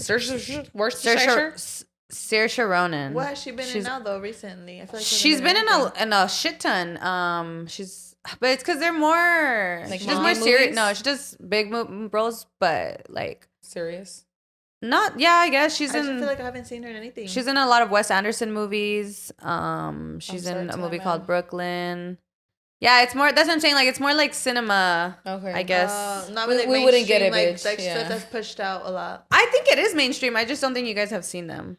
Saoirse Ronan. What has she been in now though recently? I feel like she's been in a shit ton. She's But it's because they're more like she does more serious. movies? No, she does big roles, but like Serious. not. Yeah, I guess she's I in. just feel like I haven't seen her in anything. She's in a lot of Wes Anderson movies. She's I'm in sorry a to movie that called man. Brooklyn. Yeah, it's more. That's what I'm saying. Like it's more like cinema. Okay. I guess. not We- really we wouldn't get it, like, bitch. like Yeah. stuff that's pushed out a lot. I think it is mainstream. I just don't think you guys have seen them.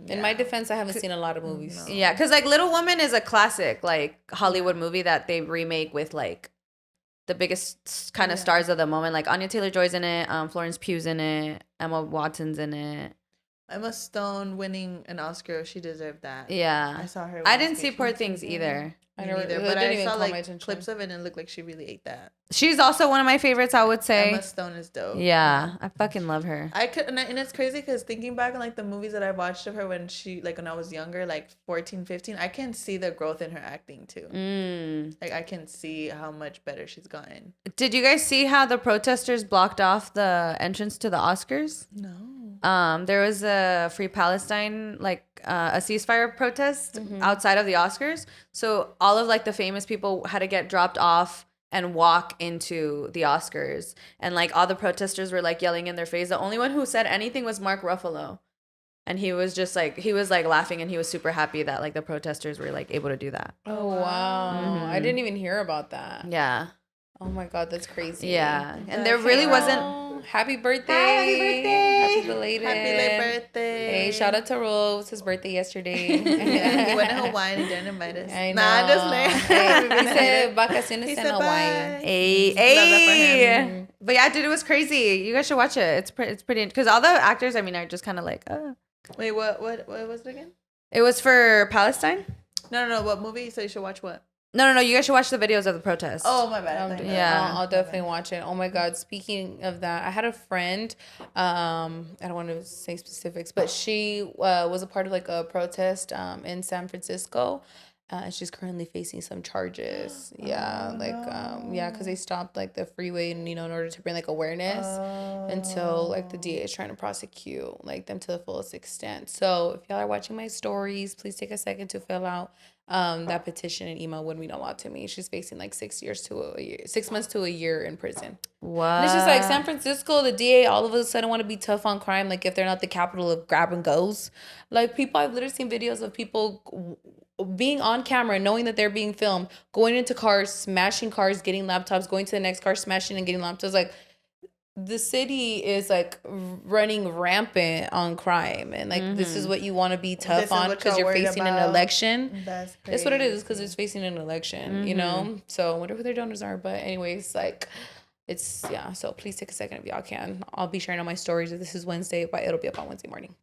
In my defense, I haven't seen a lot of movies. No. Yeah, because like Little Woman is a classic like Hollywood movie that they remake with like the biggest kind of stars of the moment. Like Anya Taylor-Joy's in it, Florence Pugh's in it, Emma Watson's in it. Emma Stone winning an Oscar, she deserved that. Yeah, I saw her. I win didn't a see speech. Poor Things either. Me I never- neither, it but didn't I even saw call my like attention. clips of it and it looked like she really ate that. She's also one of my favorites, I would say. Emma Stone is dope. Yeah, I fucking love her. I could, and it's crazy because thinking back on like the movies that I watched of her when I was younger, like 14, 15, I can see the growth in her acting too. Like I can see how much better she's gotten. Did you guys see how the protesters blocked off the entrance to the Oscars? No. There was a Free Palestine, like a ceasefire protest outside of the Oscars. So all of like the famous people had to get dropped off and walk into the Oscars. And like all the protesters were like yelling in their face. The only one who said anything was Mark Ruffalo. And he was just like, he was like laughing and he was super happy that like the protesters were like able to do that. Oh, wow. I didn't even hear about that. Yeah. Oh, my God. That's crazy. Yeah. And there really wasn't. Happy birthday. Happy birthday. Happy belated. Happy late birthday. Hey, shout out to Rose. It's his birthday yesterday. He went to Hawaii and he didn't invite us. I know. Nah, I'm just playing. Hey, he said vacaciones He en said Hawaii. bye. Hey, Love that for hey. him. But yeah, dude, it was crazy. You guys should watch it. It's pretty, because all the actors, I mean, are just kind of like, Wait, what was it again? It was for Palestine? No. What movie? So you should watch what? No. You guys should watch the videos of the protest. Oh, my bad. Yeah. I'll definitely watch it. Oh my God. Speaking of that, I had a friend, I don't want to say specifics, but she was a part of like a protest in San Francisco. And she's currently facing some charges. Yeah, because they stopped like the freeway and in order to bring like awareness until like the DA is trying to prosecute like them to the fullest extent. So if y'all are watching my stories, please take a second to fill out that petition and email would mean a lot to me. She's facing like 6 months to a year in prison. What? And it's just like San Francisco, the DA all of a sudden want to be tough on crime, like if they're not the capital of grab and goes. Like people, I've literally seen videos of people being on camera, knowing that they're being filmed, going into cars, smashing cars, getting laptops, going to the next car, smashing and getting laptops. Like the city is like running rampant on crime, and like this is what you want to be tough on because you're facing an election. That's crazy. That's what it is, because it's facing an election, you know. So I wonder who their donors are, but anyways, like it's so please take a second if y'all can. I'll be sharing on my stories if this is Wednesday, but it'll be up on Wednesday morning.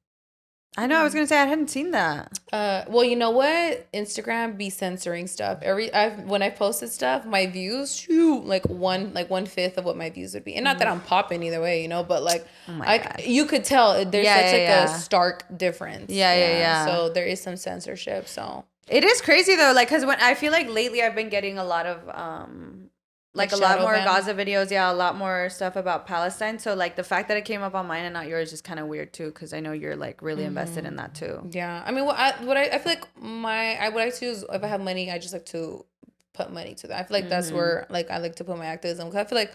I know. I was gonna say I hadn't seen that. Well, you know what? Instagram be censoring stuff. When I posted stuff, my views like 1/5 of what my views would be, and not that I'm popping either way, but like you could tell there's such a stark difference. Yeah. So there is some censorship. So it is crazy though, like because when I feel like lately I've been getting a lot of like a lot more Gaza videos, a lot more stuff about Palestine. So like the fact that it came up on mine and not yours is kind of weird too, because I know you're like really invested in that too. Yeah, I mean, I feel like what I do is if I have money, I just like to put money to that. I feel like that's where like I like to put my activism, because I feel like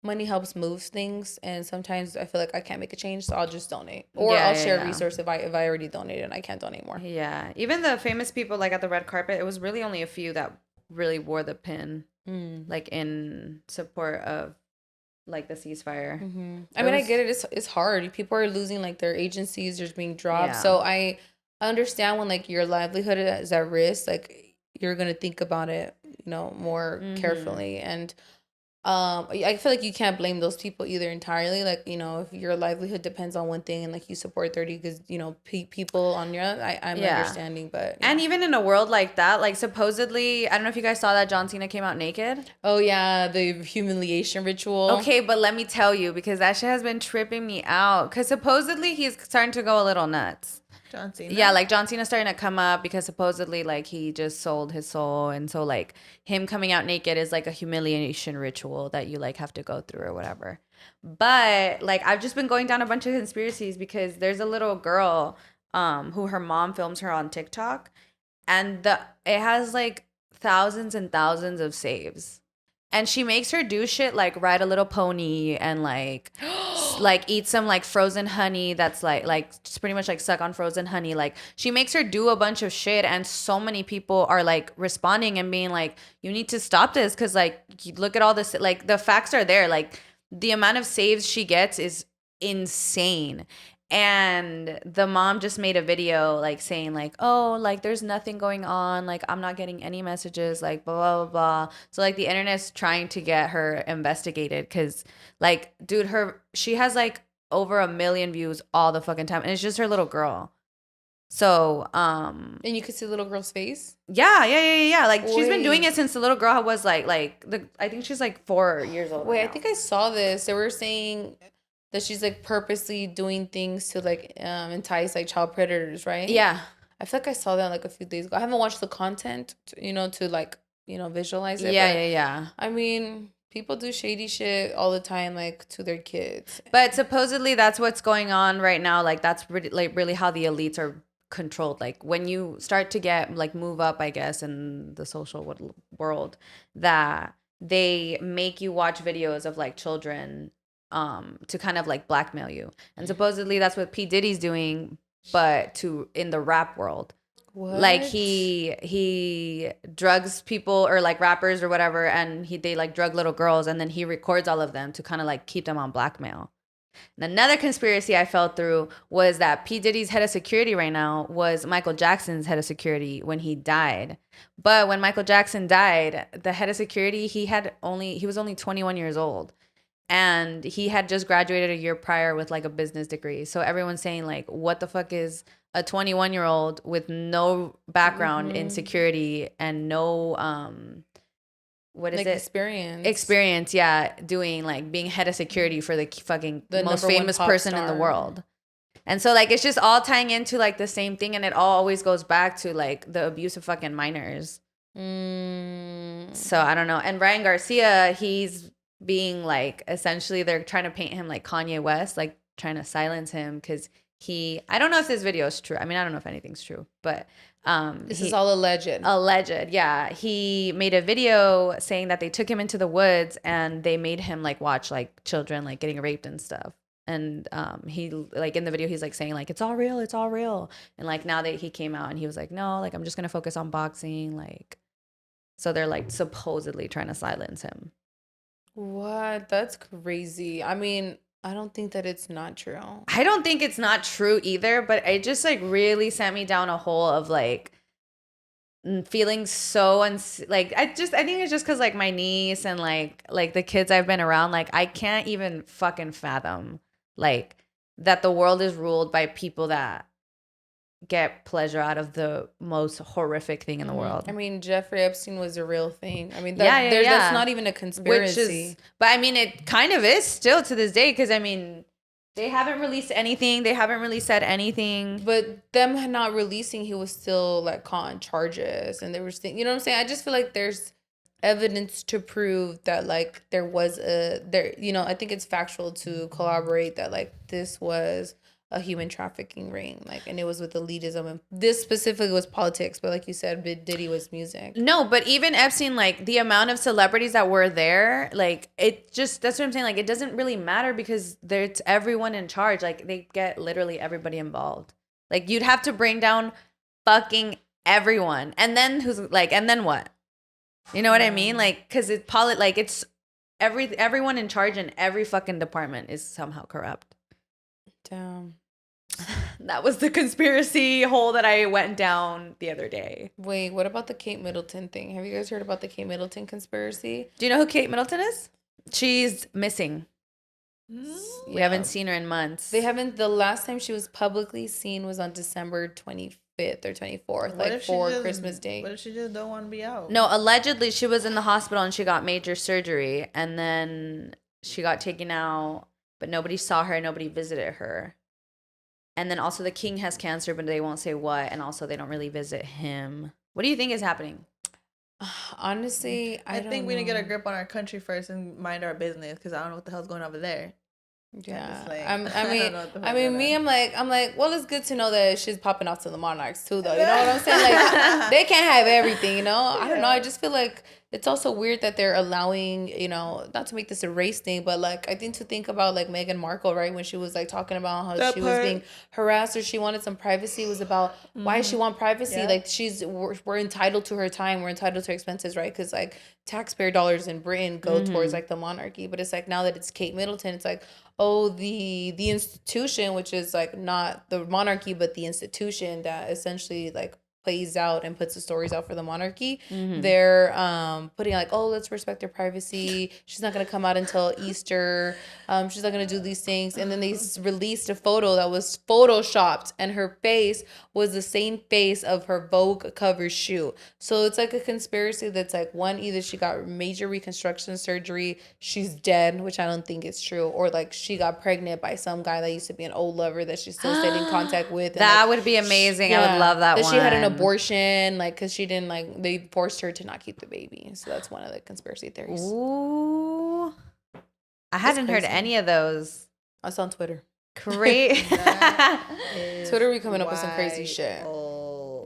money helps move things, and sometimes I feel like I can't make a change, so I'll just donate, or I'll share a resource if I already donated and I can't donate more. Yeah, even the famous people like at the red carpet, it was really only a few that really wore the pin. Like in support of like the ceasefire. I mean, I get it. It's hard. People are losing like their agencies, just being dropped. So I understand when like your livelihood is at risk, like you're gonna think about it, more carefully. And I feel like you can't blame those people either entirely. Like, if your livelihood depends on one thing and like you support 30 because, people on your, I'm understanding, but. And even in a world like that, like supposedly, I don't know if you guys saw that John Cena came out naked. Oh yeah, the humiliation ritual. Okay, but let me tell you, because that shit has been tripping me out. Because supposedly he's starting to go a little nuts. John Cena? Yeah, like John Cena's starting to come up because supposedly like he just sold his soul, and so like him coming out naked is like a humiliation ritual that you like have to go through or whatever. But like I've just been going down a bunch of conspiracies because there's a little girl who her mom films her on TikTok, and it has like thousands and thousands of saves. And she makes her do shit like ride a little pony and like eat some like frozen honey that's like just pretty much like suck on frozen honey. Like she makes her do a bunch of shit, and so many people are like responding and being like, you need to stop this because like look at all this, like the facts are there. Like the amount of saves she gets is insane. And the mom just made a video like saying like, oh, like there's nothing going on, like I'm not getting any messages, like blah blah blah. So like the internet's trying to get her investigated because like dude, she has like over 1 million views all the fucking time, and it's just her little girl. So and you could see the little girl's face. Yeah. Like she's been doing it since the little girl was I think she's like 4 years old. Wait, now. I think I saw this. They were saying that she's like purposely doing things to like entice like child predators, right? Yeah. I feel like I saw that like a few days ago. I haven't watched the content, to like, visualize it. Yeah. I mean, people do shady shit all the time, like to their kids. But supposedly that's what's going on right now. Like that's really how the elites are controlled. Like when you start to get like move up, I guess, in the social world, that they make you watch videos of like children to kind of like blackmail you. And supposedly that's what P. Diddy's doing, but in the rap world. What? Like he drugs people or like rappers or whatever, and they like drug little girls, and then he records all of them to kind of like keep them on blackmail. And another conspiracy I fell through was that P. Diddy's head of security right now was Michael Jackson's head of security when he died. But when Michael Jackson died, the head of security, he was only 21 years old. And he had just graduated a year prior with like a business degree. So everyone's saying like, what the fuck is a 21-year-old with no background in security and no experience, yeah, doing like being head of security for the fucking most famous person in the world. And so like it's just all tying into like the same thing, and it all always goes back to like the abuse of fucking minors. So I don't know. And Ryan Garcia, he's being like, essentially they're trying to paint him like Kanye West, like trying to silence him because I don't know if this video is true. I mean, I don't know if anything's true, but this is all alleged. Yeah. He made a video saying that they took him into the woods and they made him like watch like children like getting raped and stuff. And he like in the video he's like saying like it's all real. And like now that he came out and he was like, no, like I'm just gonna focus on boxing, like. So they're like supposedly trying to silence him. What? That's crazy. I mean, I don't think that it's not true. I don't think it's not true either, but it just like really sent me down a hole of like feeling so I think it's just because like my niece and like the kids I've been around, like I can't even fucking fathom like that the world is ruled by people that get pleasure out of the most horrific thing in the world. I mean, Jeffrey Epstein was a real thing. I mean, that's not even a conspiracy. But I mean, it kind of is still to this day because I mean, they haven't released anything. They haven't really said anything. But them not releasing, he was still like caught on charges, and there was you know what I'm saying? I just feel like there's evidence to prove that like there was I think it's factual to corroborate that like this was a human trafficking ring, like, and it was with elitism, and this specifically was politics, but like you said, Diddy was music. No, but even Epstein, like the amount of celebrities that were there, like it just, that's what I'm saying, like it doesn't really matter because it's everyone in charge, like they get literally everybody involved. Like you'd have to bring down fucking everyone, and then and then what? You know what I mean? Like, because it's it's everyone in charge in every fucking department is somehow corrupt. Damn. That was the conspiracy hole that I went down the other day. Wait, what about the Kate Middleton thing? Have you guys heard about the Kate Middleton conspiracy? Do you know who Kate Middleton is? She's missing. We haven't seen her in months. The last time she was publicly seen was on December 25th or 24th, like for Christmas Day. What if she just don't want to be out? No, allegedly she was in the hospital and she got major surgery, and then she got taken out, but nobody saw her, nobody visited her. And then also the king has cancer, but they won't say what. And also they don't really visit him. What do you think is happening? Honestly, I think we need to get a grip on our country first and mind our business, because I don't know what the hell's going on over there. Yeah, I'm like, well, it's good to know that she's popping off to the monarchs too, though. You know what I'm saying? Like, they can't have everything, you know? I don't know. I just feel like it's also weird that they're allowing, you know, not to make this a race thing, but like I think to think about like Meghan Markle, right, when she was like talking about how she was being harassed or she wanted some privacy, was about why she want privacy. Yeah. Like we're entitled to her time, we're entitled to her expenses, right? Because like taxpayer dollars in Britain go towards like the monarchy, but it's like now that it's Kate Middleton, it's like, oh, the institution, which is like not the monarchy but the institution that essentially like plays out and puts the stories out for the monarchy, they're putting like, oh, let's respect her privacy, she's not going to come out until Easter, she's not going to do these things. And then they released a photo that was photoshopped and her face was the same face of her Vogue cover shoot. So it's like a conspiracy that's like, one, either she got major reconstruction surgery, she's dead, which I don't think is true, or like she got pregnant by some guy that used to be an old lover that she still stayed in contact with. And that like, would be amazing. I would love that one. She had an abortion, like, because she didn't, like, they forced her to not keep the baby. So that's one of the conspiracy theories. Ooh. I hadn't heard any of those. I saw on Twitter. Great. Twitter be coming up with some crazy shit.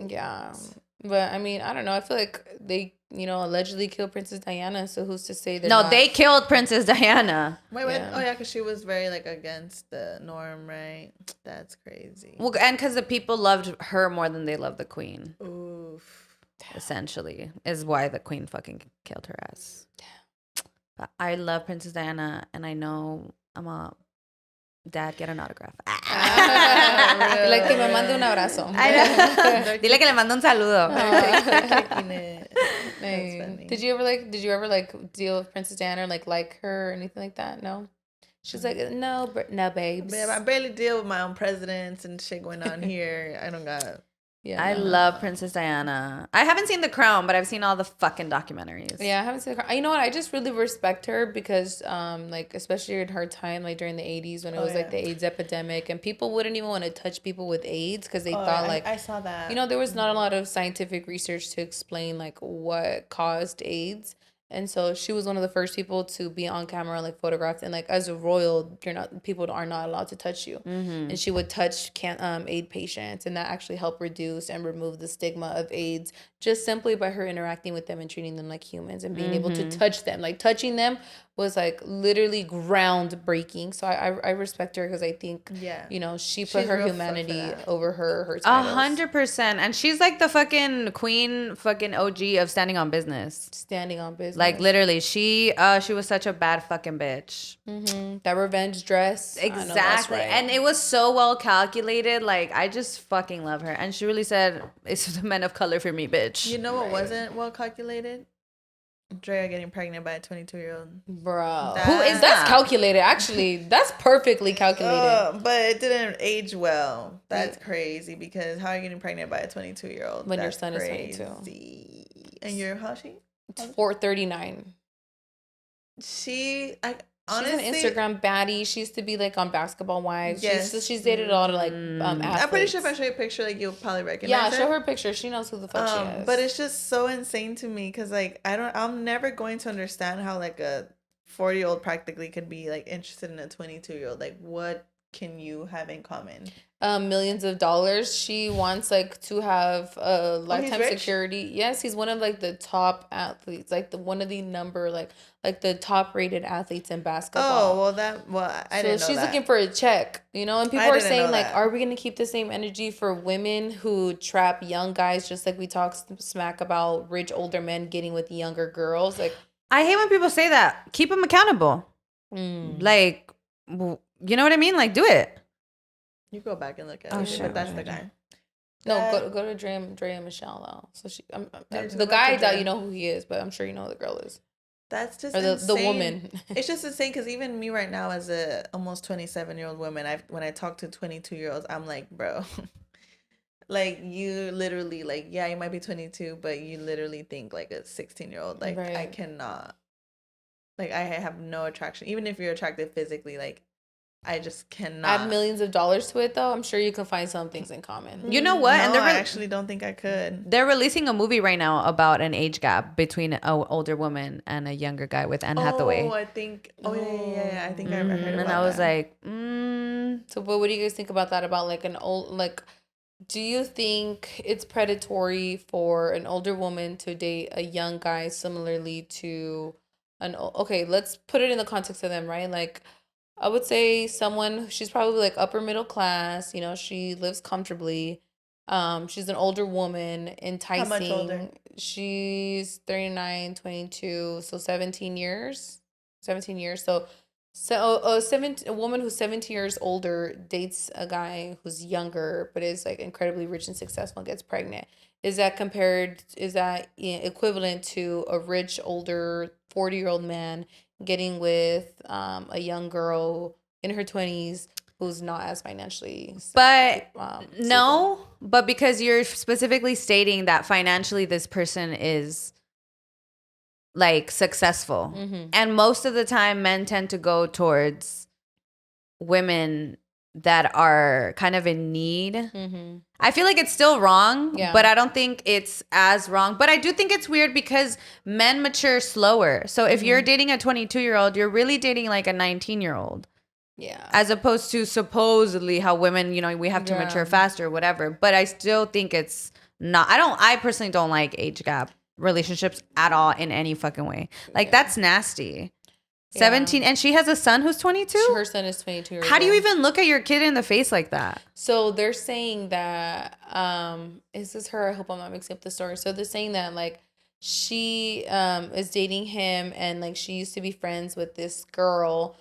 Yeah. But, I mean, I don't know. I feel like they, you know, allegedly killed Princess Diana. So who's to say that? No, they killed Princess Diana. Wait. Yeah. Oh, yeah, because she was very, like, against the norm, right? That's crazy. Well, and because the people loved her more than they loved the queen. Oof. Essentially, is why the queen fucking killed her ass. But I love Princess Diana, and I know I'm a... Dad, get an autograph. Like que me mande un abrazo. Dile que le mando un saludo. Did you ever deal with Princess Diana or like her or anything like that? No. She's like, no, babes. Babe, I barely deal with my own presidents and shit going on here. I don't got. Yeah, I love Princess Diana. I haven't seen The Crown, but I've seen all the fucking documentaries. Yeah, I haven't seen The Crown. You know what? I just really respect her because, like, especially in her time, like during the 80s when it was like the AIDS epidemic, and people wouldn't even want to touch people with AIDS because they thought like I saw that. You know, there was not a lot of scientific research to explain like what caused AIDS. And so she was one of the first people to be on camera, like photographed, and like as a royal, people are not allowed to touch you. And she would touch AIDS patients, and that actually helped reduce and remove the stigma of AIDS just simply by her interacting with them and treating them like humans and being able to touch them. Like touching them was like literally groundbreaking. So I respect her because I think you know she put her humanity over her titles. 100%. And she's like the fucking queen, fucking OG of standing on business. Standing on business. Like literally, she was such a bad fucking bitch. That revenge dress. Exactly. Right. And it was so well calculated. Like I just fucking love her. And she really said, "It's the men of color for me, bitch." You know what wasn't well calculated? Drea getting pregnant by a 22-year-old. Bro. Who is that? That's calculated. Actually, that's perfectly calculated. But it didn't age well. That's crazy because how are you getting pregnant by a 22-year-old? When your son is 22. And you're how she? 439. Honestly, she's an Instagram baddie. She used to be like on Basketball Wives. Yes. She's dated a lot of like athletes. I'm pretty sure if I show you a picture, like you'll probably recognize her. Yeah, show her a picture. She knows who the fuck she is. But it's just so insane to me because like I'm never going to understand how like a 40-year-old practically could be like interested in a 22-year-old. Like what can you have in common? Millions of dollars. She wants like to have a lifetime security. Yes, he's one of like the top athletes, like one of the number like the top rated athletes in basketball. I didn't know that. So she's looking for a check, you know, and people are saying like, are we gonna keep the same energy for women who trap young guys just like we talk smack about rich older men getting with younger girls? Like I hate when people say that. Keep them accountable. Like, you know what I mean? Like, do it. You go back and look at it. But that's the guy. No, go to Drea and Michelle though. So the guy that you know who he is, but I'm sure you know who the girl is. That's just insane. The woman. It's just insane because even me right now as a almost 27-year-old woman, when I talk to 22-year-olds, I'm like, bro, like you literally like you might be 22, but you literally think like a 16-year-old. Like I cannot. Like I have no attraction, even if you're attractive physically. Like I just cannot. Add millions of dollars to it, though. I'm sure you can find some things in common. You know what? No, I actually don't think I could. They're releasing a movie right now about an age gap between an older woman and a younger guy with Anne Hathaway. I think. Yeah. I think I heard about that. And I was like, So, but what do you guys think about that? About like an old, like, Do you think it's predatory for an older woman to date a young guy similarly to okay, let's put it in the context of them, right? Like, I would say someone, she's probably like upper middle class, you know, she lives comfortably. She's an older woman, enticing. How much older? She's 39, 22, so 17 years. 17 years. So a woman who's 17 years older dates a guy who's younger but is like incredibly rich and successful and gets pregnant. Is that equivalent to a rich older 40-year-old man getting with a young girl in her 20s who's not as financially but no, but because you're specifically stating that financially this person is like successful. And most of the time men tend to go towards women that are kind of in need. I feel like it's still wrong, but I don't think it's as wrong. But I do think it's weird because men mature slower. So if you're dating a 22-year-old, you're really dating like a 19-year-old. Yeah. As opposed to supposedly how women, you know, we have to mature faster, whatever. But I still think it's not. I personally don't like age gap relationships at all in any fucking way. Like that's nasty. 17, and she has a son who's 22. Her son is 22 years How do you even look at your kid in the face like that? So they're saying that is this her? I hope I'm not mixing up the story. So they're saying that like she is dating him, and like she used to be friends with this girl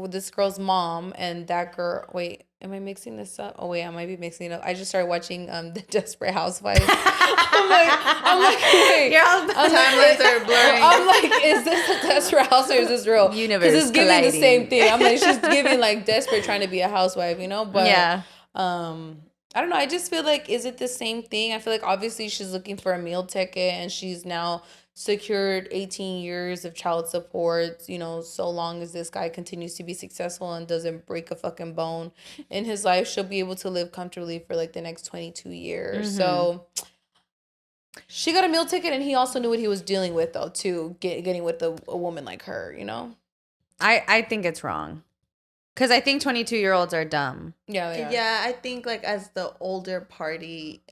this girl's mom, and that girl. Wait, am I mixing this up? Oh wait, I might be mixing it up. I just started watching the Desperate Housewives. I'm like, wait. Timelines are blurring. I'm like, is this a Desperate House or is this real? Universe Because it's giving colliding. the same thing. I'm like, she's giving like desperate, trying to be a housewife, you know? But yeah. I don't know. I just feel like, is it the same thing? I feel like obviously she's looking for a meal ticket, and she's now secured 18 years of child support, you know, so long as this guy continues to be successful and doesn't break a fucking bone in his life, she'll be able to live comfortably for like the next 22 years. So she got a meal ticket, and he also knew what he was dealing with though, too, getting with a woman like her, you know? I think it's wrong. Because I think 22-year-olds are dumb. Yeah, they are. Yeah, I think like as the older party,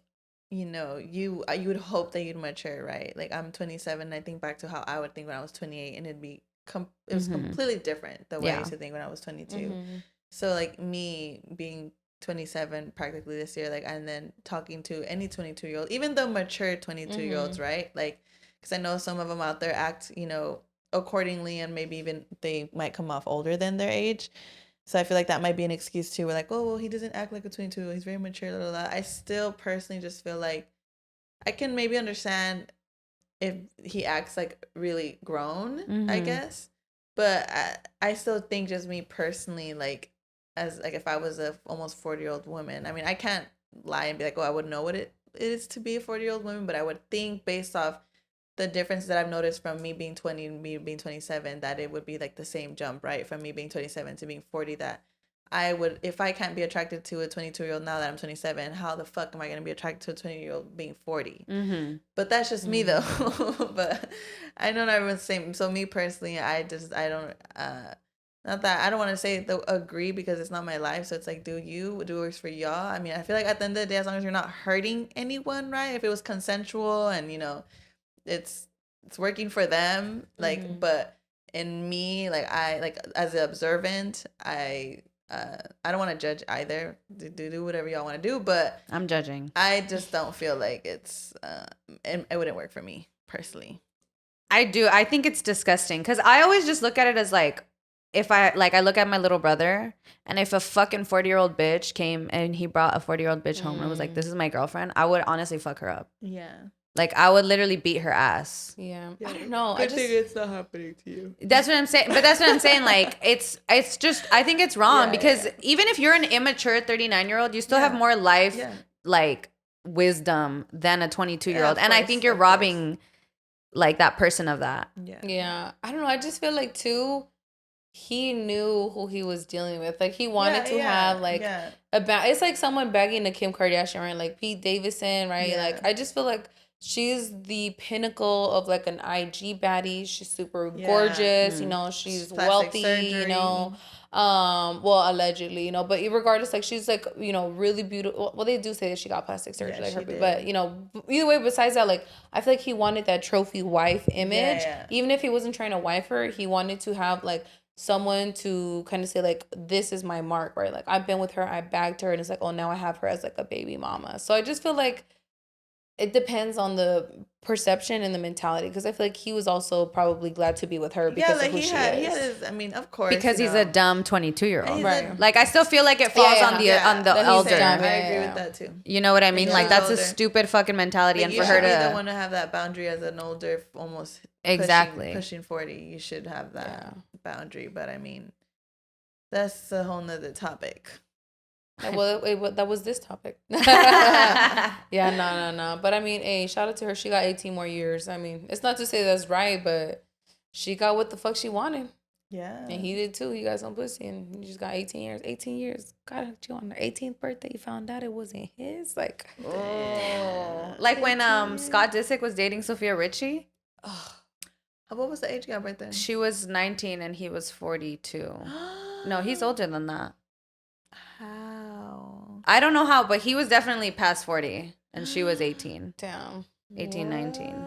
you know, you would hope that you'd mature, right? Like I'm 27, and I think back to how I would think when I was 28, and it'd be it was completely different the way I used to think when I was 22. So like me being 27 practically this year, like, and then talking to any 22-year-old, even the mature 22-year-olds, right? Like, because I know some of them out there act, you know, accordingly, and maybe even they might come off older than their age. So I feel like that might be an excuse too. We're like, oh, well, he doesn't act like a 22. He's very mature. Blah, blah, blah. I still personally just feel like I can maybe understand if he acts like really grown, I guess. But I still think, just me personally, like, as like if I was a almost 40-year-old woman, I mean, I can't lie and be like, oh, I would know what it is to be a 40-year-old woman, but I would think based off the difference that I've noticed from me being 20 and me being 27, that it would be like the same jump, right? From me being 27 to being 40, that I would, if I can't be attracted to a 22-year-old now that I'm 27, how the fuck am I going to be attracted to a 20-year-old being 40? But that's just me though. But I know not everyone's the same. So me personally, I don't, not that I don't want to say agree, because it's not my life. So it's like, do what works for y'all? I mean, I feel like at the end of the day, as long as you're not hurting anyone, right? If it was consensual and, you know, it's working for them, like, but in me, like, I, like, as an observant, I don't want to judge either. Do whatever y'all want to do, but I'm judging. I just don't feel like it's it wouldn't work for me personally. I do. I think it's disgusting, because I always just look at it as like, if I look at my little brother, and if a fucking 40-year-old bitch came and he brought a 40-year-old bitch home and was like, this is my girlfriend, I would honestly fuck her up. Yeah. Like, I would literally beat her ass. Yeah. I don't know. I think it's not happening to you. That's what I'm saying. But that's what I'm saying. Like, it's just, I think it's wrong, because even if you're an immature 39-year-old, you still have more life, like, wisdom than a 22-year-old. And I think you're robbing, like, that person of that. Yeah. I don't know. I just feel like, too, he knew who he was dealing with. Like, he wanted to have, like, it's like someone begging to Kim Kardashian, right? Like, Pete Davidson, right? Like, I just feel like she's the pinnacle of like an IG baddie. She's super gorgeous, you know, she's wealthy, surgery. You know. Well, allegedly, you know, but regardless, like she's like, you know, really beautiful. Well, they do say that she got plastic surgery, like her, but you know, either way, besides that, like I feel like he wanted that trophy wife image. Even if he wasn't trying to wife her, he wanted to have like someone to kind of say like, this is my mark, right? Like I've been with her, I bagged her, and it's like, oh, now I have her as like a baby mama. So I just feel like it depends on the perception and the mentality, because I feel like he was also probably glad to be with her because like of who she is. He had his, I mean, of course, because he's a dumb 22-year-old, right? Like I still feel like it falls on the elder. I agree with that too. You know what I mean? Like that's a stupid fucking mentality, and for her to be the one to have that boundary as an older, almost pushing 40, you should have that boundary. But I mean, that's a whole nother topic. Well, that was this topic. Yeah, no. But I mean, hey, shout out to her. She got 18 more years. I mean, it's not to say that's right, but she got what the fuck she wanted. Yeah. And he did too. He got some pussy, and he just got 18 years. 18 years. God, you on her 18th birthday, you found out it wasn't his. Like, like when Scott Disick was dating Sophia Richie. What was the age gap right then? She was 19 and he was 42. No, he's older than that. How? I don't know how, but he was definitely past 40 and she was 18. Damn. 18, what? 19.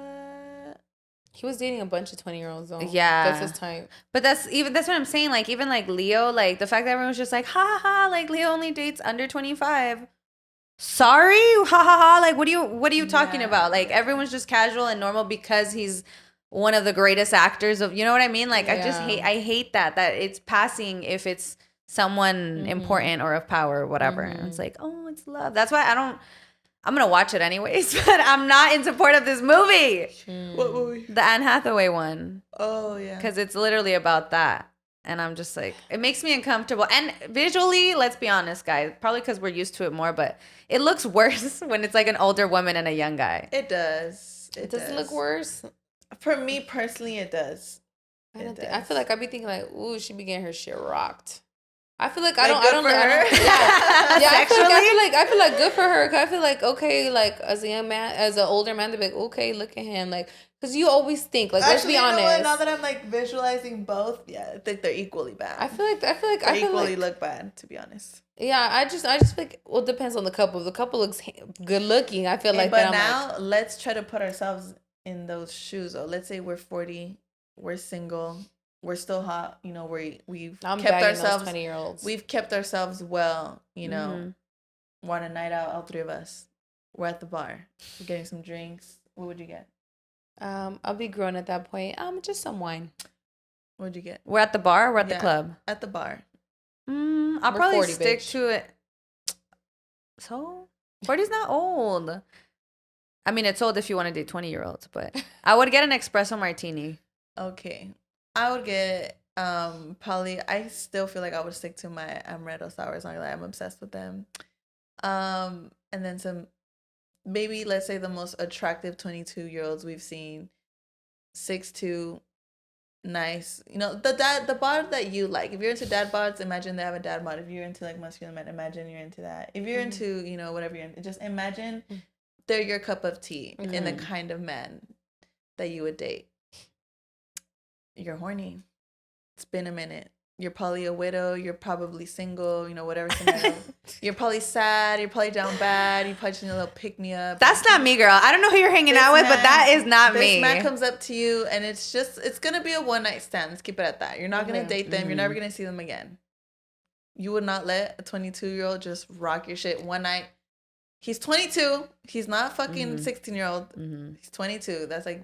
He was dating a bunch of 20-year-olds though. Yeah. That's his type. But that's what I'm saying. Like, even like Leo, like the fact that everyone was just like, ha ha, like Leo only dates under 25. Sorry? Ha ha ha. Like, what are you talking about? Like, everyone's just casual and normal because he's one of the greatest actors of, you know what I mean? Like, I hate that it's passing if it's someone important or of power or whatever. And it's like, oh, it's love. That's why I'm gonna watch it anyways, but I'm not in support of this movie. What movie? The Anne Hathaway one. Oh yeah. Because it's literally about that. And I'm just like, it makes me uncomfortable. And visually, let's be honest, guys, probably because we're used to it more, but it looks worse when it's like an older woman and a young guy. It does. Does it look worse? For me personally, it does. I feel like I'd be thinking like, ooh, she be getting her shit rocked. I feel like I feel like good for her. 'Cause I feel like, okay, like as a young man, as an older man, to be like, okay, look at him, like, because you always think, like, let's be honest. Know now that I'm like visualizing both, I think they're equally bad. I feel like equally look bad, to be honest. Yeah, I just feel like, well, it depends on the couple. If the couple looks good looking, I feel like. But now let's try to put ourselves in those shoes. Or let's say we're 40, we're single. We're still hot, you know. We've kept ourselves 20-year-olds. We've kept ourselves well, you know. Want a night out, all three of us. We're at the bar. We're getting some drinks. What would you get? I'll be grown at that point. Just some wine. What would you get? We're at the bar. Or we're at the club. At the bar. I'll probably 40, stick to it. So 40's not old. I mean, it's old if you want to date 20-year-olds, but I would get an espresso martini. Okay. I would get probably. I still feel like I would stick to my amaretto sours. Like I'm obsessed with them. And then some, maybe let's say the most attractive 22-year-olds we've seen, 6'2", nice. You know, the bod that you like. If you're into dad bods, imagine they have a dad bod. If you're into like muscular men, imagine you're into that. If you're into, you know, whatever you're into, just imagine they're your cup of tea and the kind of man that you would date. You're horny. It's been a minute. You're probably a widow. You're probably single. You know, whatever scenario. You're probably sad. You're probably down bad. You probably just need a little pick me up. That's not me, girl. I don't know who you're hanging out with, but that is not me. This man comes up to you, and it's gonna be a one night stand. Let's keep it at that. You're not gonna date them. You're never gonna see them again. You would not let a 22-year-old just rock your shit one night. He's 22. He's not fucking 16-year-old. He's 22. That's like.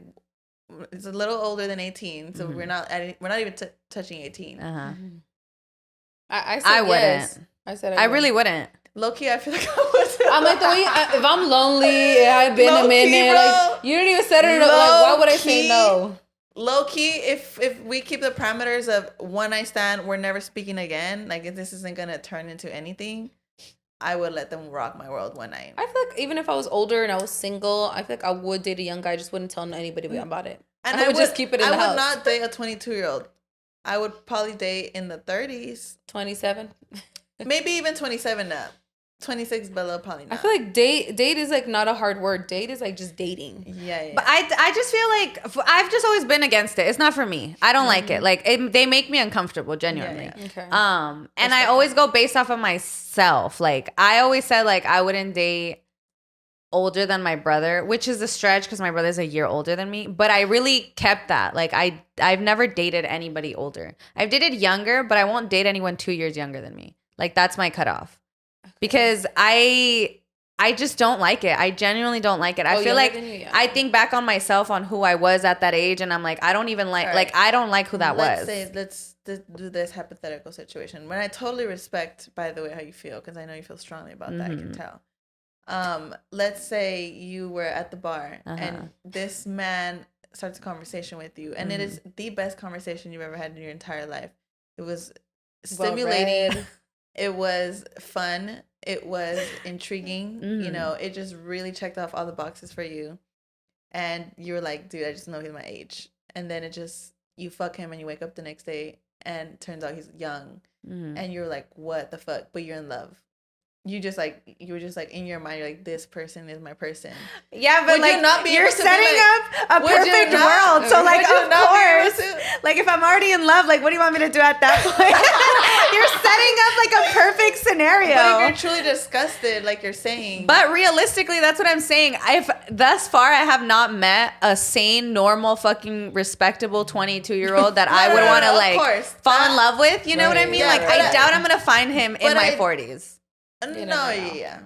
It's a little older than 18, so we're not even touching 18. I said I wouldn't. Yes. I really wouldn't. Low key, I feel like I would. I'm like the way if I'm lonely, I've been a minute. Like you didn't even set it up. Like why would I say no? Low key, if we keep the parameters of one night stand, we're never speaking again. Like if this isn't gonna turn into anything, I would let them rock my world one night. I feel like even if I was older and I was single, I feel like I would date a young guy. I just wouldn't tell anybody about it. And I would just keep it in the house. I would not date a 22-year-old. I would probably date in the 30s. 27? Maybe even 27 up. 26 below, probably not. I feel like date is like not a hard word. Date is like just dating. Yeah. But I just feel like I've just always been against it. It's not for me. I don't like it. Like they make me uncomfortable, genuinely. Yeah. Okay. And I always go based off of myself. Like I always said, like I wouldn't date older than my brother, which is a stretch because my brother's a year older than me. But I really kept that. Like I've never dated anybody older. I've dated younger, but I won't date anyone 2 years younger than me. Like that's my cutoff. Because I just don't like it. I genuinely don't like it. I feel like I think back on myself on who I was at that age, and I'm like, I don't even like right. like I don't like who that was. Let's do this hypothetical situation. When I totally respect, by the way, how you feel, because I know you feel strongly about that. I can tell. Let's say you were at the bar and this man starts a conversation with you, and it is the best conversation you've ever had in your entire life. It was stimulating. It was fun. It was intriguing. You know, it just really checked off all the boxes for you. And you were like, dude, I just know he's my age. And then you fuck him and you wake up the next day and turns out he's young. And you're like, what the fuck? But you're in love. You were just like in your mind, you're like, this person is my person. Yeah, but would like you not be you're setting up a perfect world. So like, of course, like if I'm already in love, like what do you want me to do at that point? You're setting up like a perfect scenario. But if you're truly disgusted, like you're saying. But realistically, that's what I'm saying. Thus far, I have not met a sane, normal, fucking respectable 22-year-old that I would want to like fall in love with. You know what I mean? Yeah, like I doubt I'm gonna find him in my 40s. No, yeah.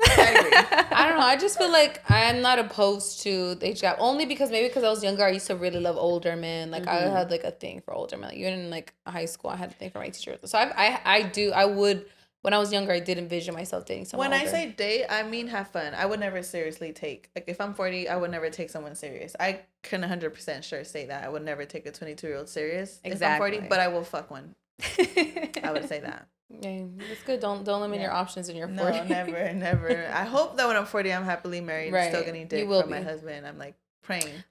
I agree. I don't know. I just feel like I'm not opposed to the age gap. Only because I was younger, I used to really love older men. Like I had like a thing for older men. Like even in like high school, I had a thing for my teacher. So I would when I was younger, I did envision myself dating someone older. I say date, I mean have fun. I would never seriously take, like if I'm 40, I would never take someone serious. I can 100% sure say that. I would never take a 22-year-old serious if I'm 40, but I will fuck one. I would say that. Yeah, it's good. Don't limit your options in your 40. No, never. I hope that when I'm 40, I'm happily married, still getting dick from my husband. I'm like praying.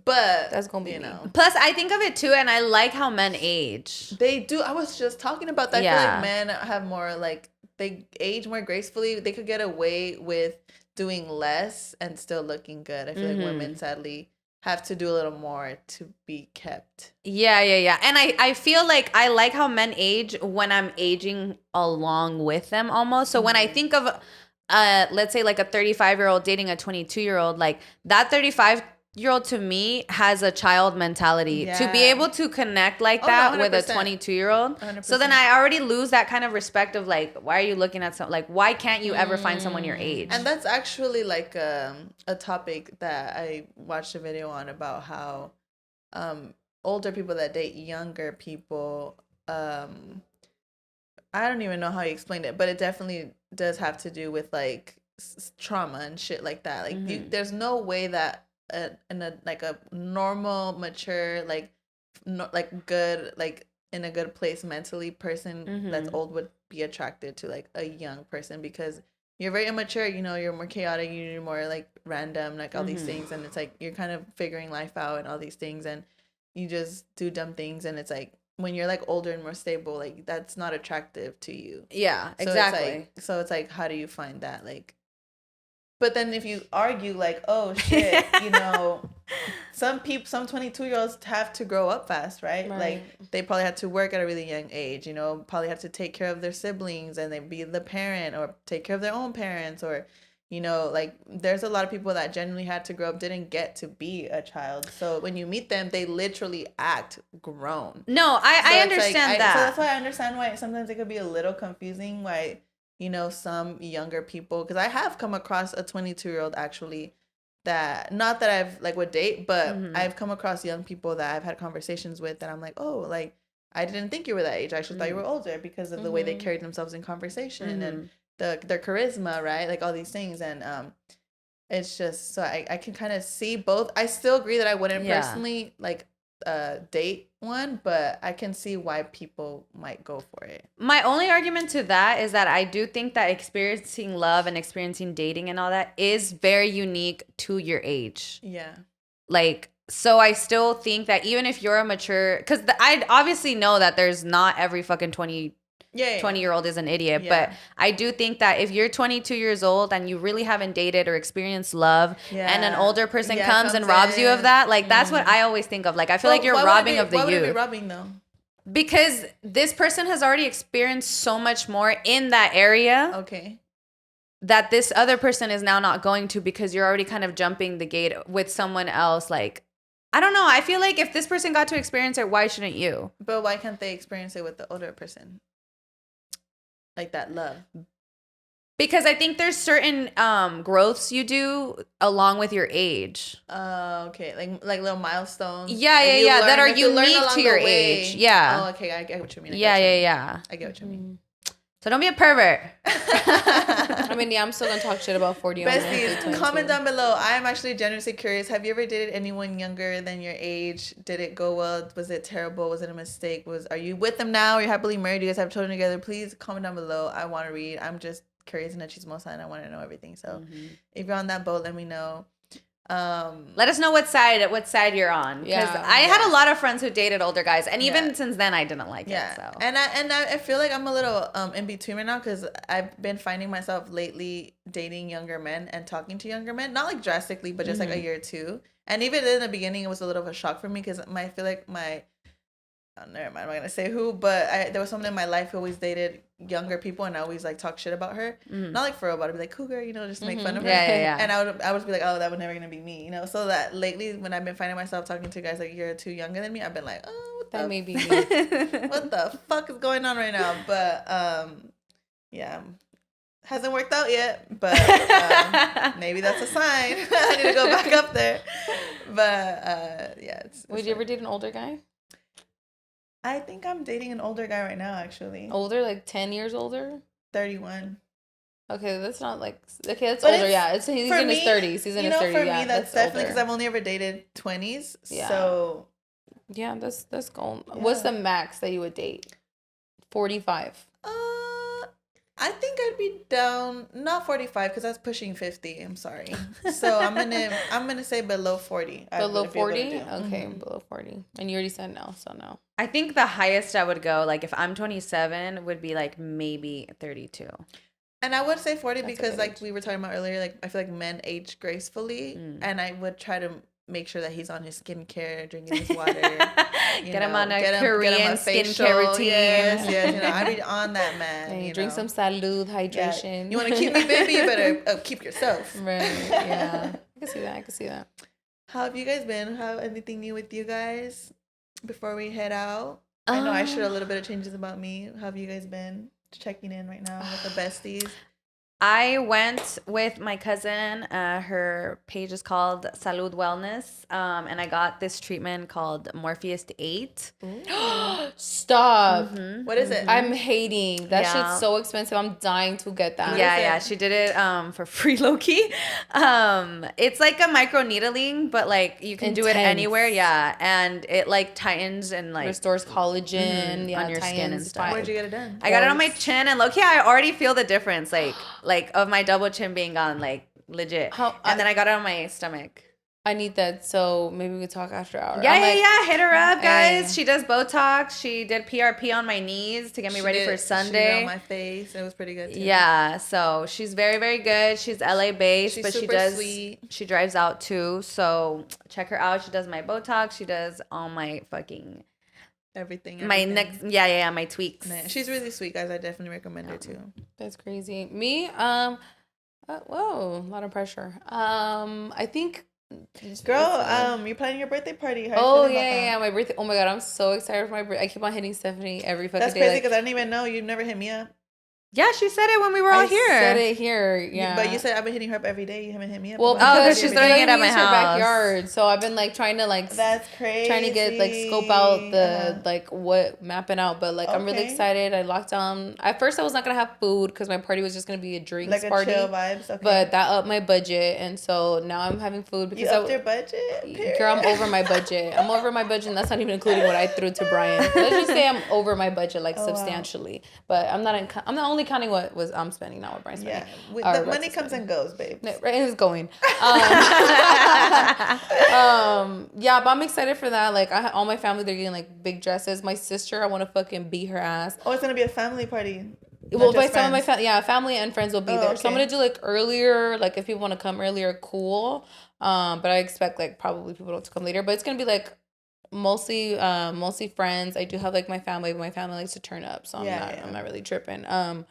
But that's gonna be, you know. Plus, I think of it too, and I like how men age. They do. I was just talking about that. Yeah. I feel like men have more like they age more gracefully. They could get away with doing less and still looking good. I feel like women sadly have to do a little more to be kept. Yeah. And I feel like I like how men age when I'm aging along with them almost. So when I think of, let's say like a 35-year-old dating a 22-year-old, like that 35-year-old to me has a child mentality. To be able to connect like that with a 22-year-old. 100%. So then I already lose that kind of respect of like, why are you looking at something? Like, why can't you ever find someone your age? And that's actually like a topic that I watched a video on about how older people that date younger people, I don't even know how you explained it, but it definitely does have to do with like trauma and shit like that. Like there's no way that in a like a normal, mature, like good, like in a good place mentally person that's old would be attracted to like a young person, because you're very immature, you know, you're more chaotic, you're more like random, like all these things, and it's like you're kind of figuring life out and all these things, and you just do dumb things, and it's like when you're like older and more stable, like that's not attractive to you. Yeah, exactly. So it's like how do you find that? Like, but then if you argue like, oh shit, you know, some 22-year-olds have to grow up fast, right? Like they probably had to work at a really young age, you know, probably have to take care of their siblings and they be the parent or take care of their own parents, or, you know, like there's a lot of people that genuinely had to grow up, didn't get to be a child. So when you meet them, they literally act grown. No, I understand that. So that's why I understand why sometimes it could be a little confusing why, you know, some younger people, because I have come across a 22-year-old actually that, not that I've like would date, but I've come across young people that I've had conversations with that I'm like, oh, like I didn't think you were that age. I actually thought you were older because of the way they carried themselves in conversation and their charisma, right? Like all these things. And it's just, so I can kind of see both. I still agree that I wouldn't personally like date one, but I can see why people might go for it. My only argument to that is that I do think that experiencing love and experiencing dating and all that is very unique to your age. Yeah. Like, so I still think that even if you're a mature, because I obviously know that there's not every fucking 22 20-year-old is an idiot. Yeah. But I do think that if you're 22 years old and you really haven't dated or experienced love, and an older person comes and robs you of that, like that's what I always think of. Like I feel like you're robbing of the youth. Why would it be robbing though? Because this person has already experienced so much more in that area. Okay. That this other person is now not going to, because you're already kind of jumping the gate with someone else. Like, I don't know. I feel like if this person got to experience it, why shouldn't you? But why can't they experience it with the older person? Like that love. Because I think there's certain growths you do along with your age. Okay. Like little milestones. Yeah. That are unique to your age. Yeah. Oh, okay. I get what you mean. Yeah. I get what you mean. So don't be a pervert. I mean, yeah, I'm still going to talk shit about 40. Besties, comment down below. I'm actually genuinely curious. Have you ever dated anyone younger than your age? Did it go well? Was it terrible? Was it a mistake? Are you with them now? Are you happily married? Do you guys have children together? Please comment down below. I want to read. I'm just curious and a chismosa, and I want to know everything. So if you're on that boat, let me know. Let us know what side you're on, because I had a lot of friends who dated older guys, and even since then I didn't like it. So. And I feel like I'm a little in between right now, because I've been finding myself lately dating younger men and talking to younger men, not like drastically, but just like a year or two. And even in the beginning, it was a little of a shock for me, because I feel like never mind, I'm not gonna say who, but there was someone in my life who always dated younger people, and I always like talk shit about her, not like for real, but I'd be like Cougar, just to make fun of her. Yeah. And I would be like, oh, that would never gonna be me, So that lately, when I've been finding myself talking to guys like a year or two younger than me, I've been like, oh, that may be me. What the fuck is going on right now? But yeah, hasn't worked out yet, but maybe that's a sign. I need to go back up there. But yeah, would you ever date an older guy? I think I'm dating an older guy right now, actually. Older, like 10 years older? 31. Okay, that's not like... Okay, that's older, yeah. He's in his 30s. He's in his 30s, for me, that's definitely... Because I've only ever dated 20s, so... Yeah, that's going... Yeah. What's the max that you would date? 45. I think I'd be down... Not 45, because that's pushing 50. I'm sorry. So I'm gonna say below 40. Below 40? Okay, below 40. And you already said no, so no. I think the highest I would go, like if I'm 27, would be like maybe 32. And I would say 40 because like we were talking about earlier, like I feel like men age gracefully, and I would try to make sure that he's on his skincare, drinking his water. Get him on a Korean skincare routine. Yes, I'd be on that, man. Drink some salud, hydration. Yeah. You want to keep me, baby? You better keep yourself. Right, yeah. I can see that. How have you guys been? Have anything new with you guys before we head out? I know I shared a little bit of changes about me. How have you guys been? Checking in right now with the besties. I went with my cousin. Her page is called Salud Wellness. And I got this treatment called Morpheus 8. Stop. What is it? I'm hating. That shit's so expensive. I'm dying to get that. Yeah. She did it for free, low-key. It's like a micro needling, but like you can do it anywhere. Yeah. And it like tightens and like restores collagen on your skin and stuff. Where'd you get it done? I got it on my chin, and low-key I already feel the difference. Like of my double chin being gone, like legit. And then I got it on my stomach. I need that, so maybe we could talk after hours. Yeah. Hit her up, guys. She does Botox. She did PRP on my knees to get me ready for Sunday. She did on my face. It was pretty good too. Yeah, so she's very, very good. She's LA based, but she does. Sweet. She drives out too, so check her out. She does my Botox. She does all my fucking. Everything. My next, my tweaks. Man, she's really sweet, guys. I definitely recommend her too. That's crazy. Me, whoa, a lot of pressure. I think, girl, you're planning your birthday party. How yeah, my birthday. Oh my god, I'm so excited for my birthday. I keep on hitting Stephanie every fucking day. That's crazy because I didn't even know. You've never hit me up. Yeah, she said it when we were all here. I said it here, yeah. But you said I've been hitting her up every day. You haven't hit me up. Well, because she's throwing it at my house. Backyard. So I've been like trying to like. That's crazy. Trying to get like scope out the like what mapping out, but like I'm really excited. I locked down. At first, I was not gonna have food because my party was just gonna be a drinks party. Chill vibes. Okay. But that upped my budget, and so now I'm having food because you upped your budget. Girl, I'm over my budget. I'm over my budget, and that's not even including what I threw to Brian. Let's just say I'm over my budget like substantially. Wow. But I'm not the only counting what was I'm spending, not what Brian's spending. Yeah, the money comes and goes, babe. Right, it's going. Yeah, but I'm excited for that. Like, all my family, they're getting like big dresses. My sister, I want to fucking beat her ass. Oh, it's gonna be a family party. Well, by some of my family and friends will be there. Okay. So I'm gonna do like earlier, like if people want to come earlier, cool. But I expect like probably people to come later. But it's gonna be like mostly friends. I do have like my family, but my family likes to turn up, so I'm not really tripping. But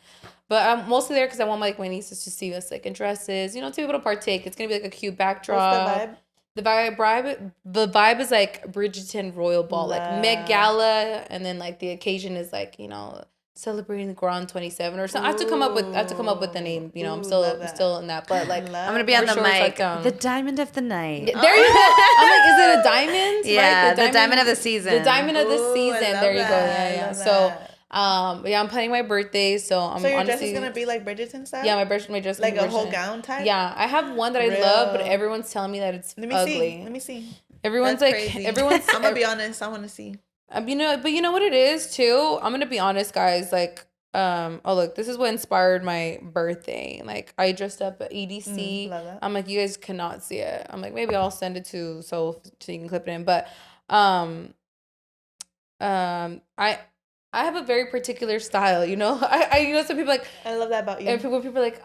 I'm mostly there because I want my nieces to see us like in dresses, you know, to be able to partake. It's gonna be like a cute backdrop. What's the vibe? The vibe is like Bridgerton Royal Ball, like Met Gala, and then like the occasion is like, you know, celebrating the Grand 27 or something. I have to come up with the name, you know. I'm still in that, but like I'm gonna be on the mic. Like, the diamond of the night. There you go. I'm like, is it a diamond? Yeah, right? the diamond of the season. The diamond of the season. There you go. Yeah. So, that. I'm planning my birthday, so I'm So your honestly, dress is gonna be like Bridgerton style? Yeah, my dress like a whole gown type? Yeah, I have one that I love, but everyone's telling me that it's ugly. Let me see. Everyone's That's like, crazy. everyone's. I'm gonna be honest. I want to see. You know what it is too. I'm gonna be honest, guys. Like, oh look, this is what inspired my birthday. Like, I dressed up at EDC. Love that. I'm like, you guys cannot see it. I'm like, maybe I'll send it to so you can clip it in. But I have a very particular style, you know. I you know, some people like, I love that about you. And people are like,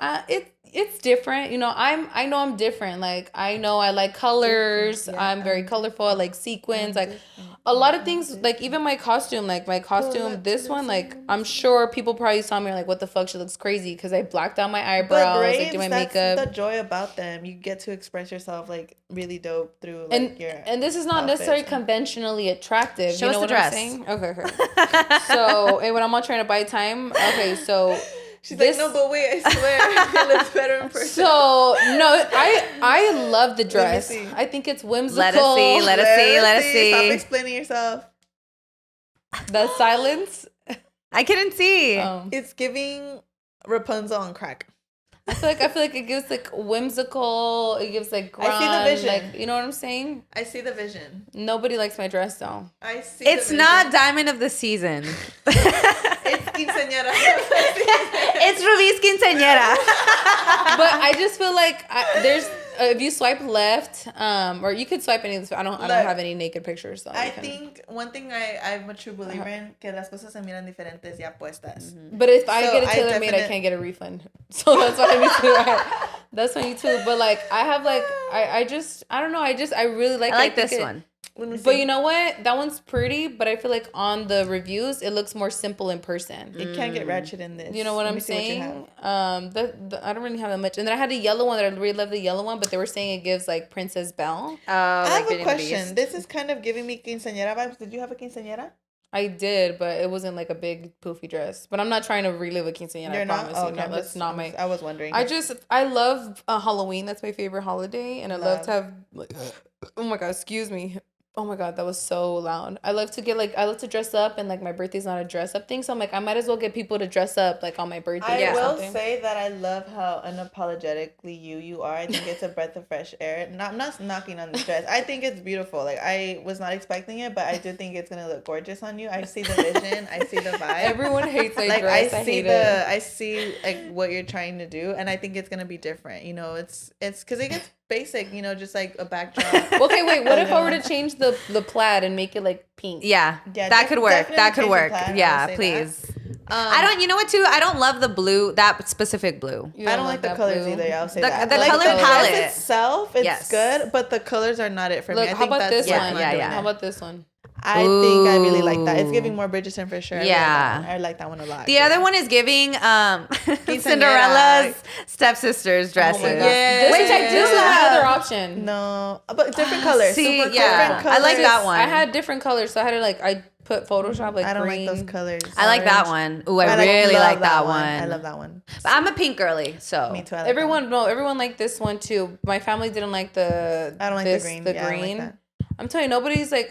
it's different, you know. I know I'm different. Like, I know I like colors. Yeah, I'm very colorful. I like sequins. Like a lot of things. Like even my costume. Like my costume, this one. Like I'm sure people probably saw me like, what the fuck? She looks crazy because I blacked out my eyebrows. But braids, like do my that's makeup. the joy about them. You get to express yourself like really dope through like your. And this is not necessarily conventionally attractive. Show you know us the what dress. I'm saying? Okay. So and when I'm all trying to buy time. Okay, so. She's like, no, but wait, I swear, it looks better in person. So, no, I love the dress. I think it's whimsical. Let us see. Stop explaining yourself. The silence. I couldn't see. It's giving Rapunzel on crack. I feel like it gives like whimsical. It gives like grunge. I see the vision. Like, you know what I'm saying? I see the vision. Nobody likes my dress though. I see. It's not diamond of the season. It's quinceañera. It's Rubik's quinceañera. But I just feel like there's if you swipe left, or you could swipe any of this. I don't have any naked pictures. So I think one thing I'm a true believer in, que las cosas se miran diferentes ya puestas. But if I get a tailor made, I can't get a refund. So that's what I need to. That's what I need to. But like I have like I don't know. I really like. I like this one. But you know what? That one's pretty, but I feel like on the reviews, it looks more simple in person. It can't get ratchet in this. You know what I'm saying? I don't really have that much. And then I had a yellow one that I really love the yellow one, but they were saying it gives like Princess Belle. I have a question. This is kind of giving me quinceañera vibes. Did you have a quinceañera? I did, but it wasn't like a big poofy dress. But I'm not trying to relive a quinceañera. I promise you. No, that's not my. I was wondering. I love Halloween. That's my favorite holiday, and I love to have. Like, oh my god! Excuse me. Oh my god, that was so loud. I love to dress up, and like my birthday's not a dress up thing, so I'm like I might as well get people to dress up like on my birthday. I will say that I love how unapologetically you are. I think it's a breath of fresh air. I'm not knocking on the dress. I think it's beautiful. Like I was not expecting it, but I do think it's gonna look gorgeous on you. I see the vision. I see the vibe. Everyone hates my like dress. I see like what you're trying to do, and I think it's gonna be different. You know, it's because it gets basic. You know, just like a backdrop. Okay, wait. What if I were to change the plaid and make it like pink? Yeah, that could work. That could work. Yeah, please. I don't. You know what? Too. I don't love the blue. That specific blue. I don't like the colors either. I'll say that. The like color the palette itself, it's good, but the colors are not it for me. I how think about that's this one? Yeah. How about this one? I think I really like that. It's giving more Bridgerton for sure. I like that one a lot. The other one is giving Cinderella's stepsisters dresses. This is my other option. No, but different colors. See, different colors. I like that one. I had different colors, so I had to I put Photoshop like I don't green. like those colors. I like that one. Ooh, I really like that one. I love that one. But I'm a pink girly, so me too. Everyone liked this one too. My family didn't like the. I don't like the green. The green. Like I'm telling you,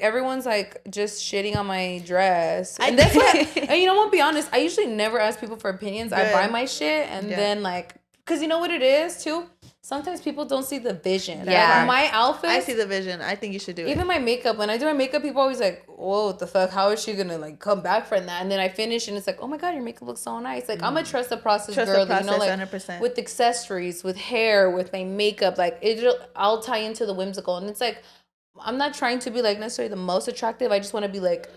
everyone's like just shitting on my dress. And that's what, and you know what, be honest, I usually never ask people for opinions. Good. I buy my shit and then Because you know what it is, too? Sometimes people don't see the vision. Yeah. Like, my outfits. I see the vision. I think you should do it. Even my makeup. When I do my makeup, people always like, whoa, what the fuck? How is she going to, like, come back from that? And then I finish, and it's like, oh, my God, your makeup looks so nice. Like, I'm a trust the process Trust girl. the process, you know, like, 100%. with accessories, with hair, with my makeup. Like, I'll tie into the whimsical. And it's like, I'm not trying to be, like, necessarily the most attractive. I just want to be, like,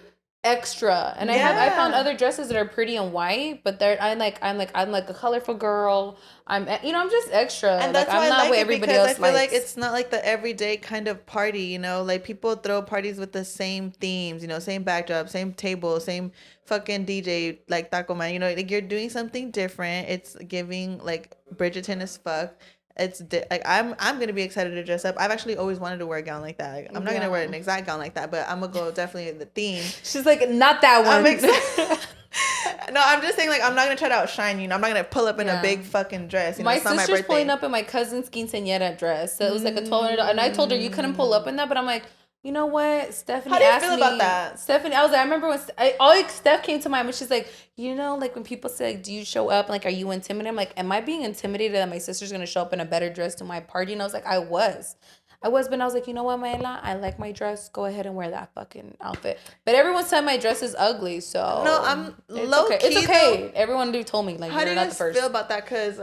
extra. And I found other dresses that are pretty and white, but I'm like a colorful girl. I'm just extra. And that's like, why I'm not I like what it, everybody because else I feel likes. like it's not like the everyday kind of party, you know, like people throw parties with the same themes, you know, same backdrop, same table, same fucking DJ, like Taco Man, you know, like you're doing something different. It's giving like Bridgerton as fuck. It's like I'm gonna be excited to dress up. I've actually always wanted to wear a gown like that. Like, I'm not gonna wear an exact gown like that, but I'm gonna go definitely in the theme. She's like, not that one. I'm excited. No, I'm just saying, like, I'm not gonna try to outshine you. I'm not gonna pull up in a big fucking dress. You know, my it's not sister's my pulling up in my cousin's quinceañera dress, so it was like a $1,200. And I told her you couldn't pull up in that, but I'm like, you know what, Stephanie? How do you asked feel me, about that? Stephanie, I was like, I remember when Steph came to mind, but she's like, you know, like when people say, like, do you show up? Like, are you intimidated? I'm like, am I being intimidated that my sister's gonna show up in a better dress to my party? And I was like, I was, but I was like, you know what, Maela? I like my dress. Go ahead and wear that fucking outfit. But everyone said my dress is ugly, so no, I'm it's low okay. key. It's okay. Though, everyone told me like, how do you're you not the guys first. feel about that? Because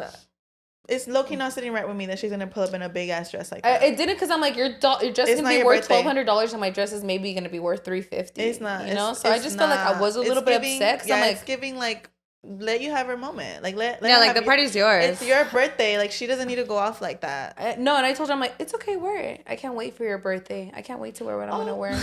it's low key not sitting right with me that she's gonna pull up in a big ass dress like that. It didn't, because I'm like, your dress is gonna be worth $1,200, and my dress is maybe gonna be worth $350. It's not. You know, so I just felt like I was a little bit upset. Yeah, I'm like, it's giving like, let you have her moment. Like let Yeah, her like the party's yours. It's your birthday. Like she doesn't need to go off like that. no, and I told her, I'm like, it's okay, wear it. I can't wait for your birthday. I can't wait to wear what I'm gonna wear.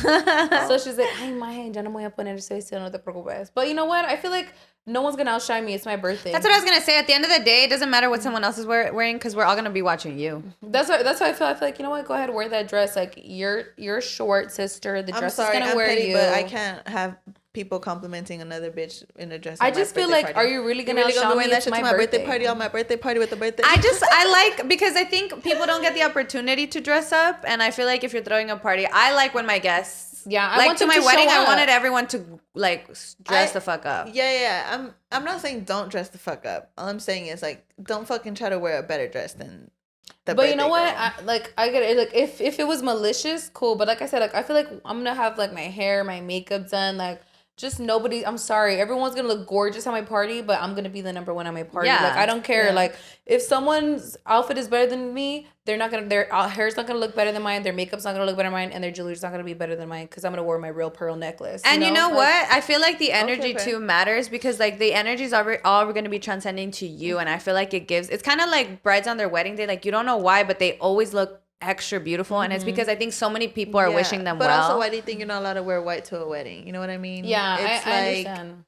So she's like, ay, maje, ya no me voy a poner eso, no te preocupes. But you know what? I feel like no one's gonna outshine me. It's my birthday. That's what I was gonna say. At the end of the day, it doesn't matter what someone else is wearing, because we're all gonna be watching you. That's why I feel. I feel like, you know what? Go ahead, wear that dress. Like, you're short, sister. The dress is gonna wear petty, you. but I can't have people complimenting another bitch in a dress. I just feel like, party. are you really gonna be outshine me? wearing that It's shit my to my birthday party on my birthday party with the birthday? I like, because I think people don't get the opportunity to dress up, and I feel like if you're throwing a party, I like when my guests. Yeah, I like want to them my to wedding, show I up. wanted everyone to like dress the fuck up. Yeah. I'm not saying don't dress the fuck up. All I'm saying is like don't fucking try to wear a better dress than the But you know what? girl. I get it. Like, if it was malicious, cool. But like I said, like I feel like I'm gonna have like my hair, my makeup done, like. Just nobody. I'm sorry. Everyone's gonna look gorgeous at my party, but I'm gonna be the number one at my party. Yeah. Like, I don't care. Yeah. Like, if someone's outfit is better than me, they're not gonna. Their hair's not gonna look better than mine. Their makeup's not gonna look better than mine, and their jewelry's not gonna be better than mine because I'm gonna wear my real pearl necklace. And you know what? I feel like the energy Okay. too matters, because like the energy is all going to be transcending to you, and I feel like it's kind of like brides on their wedding day. Like you don't know why, but they always look extra beautiful, and it's because I think so many people are wishing them but well. also, why do you think you're not allowed to wear white to a wedding? You know what I mean? Yeah, It's I understand.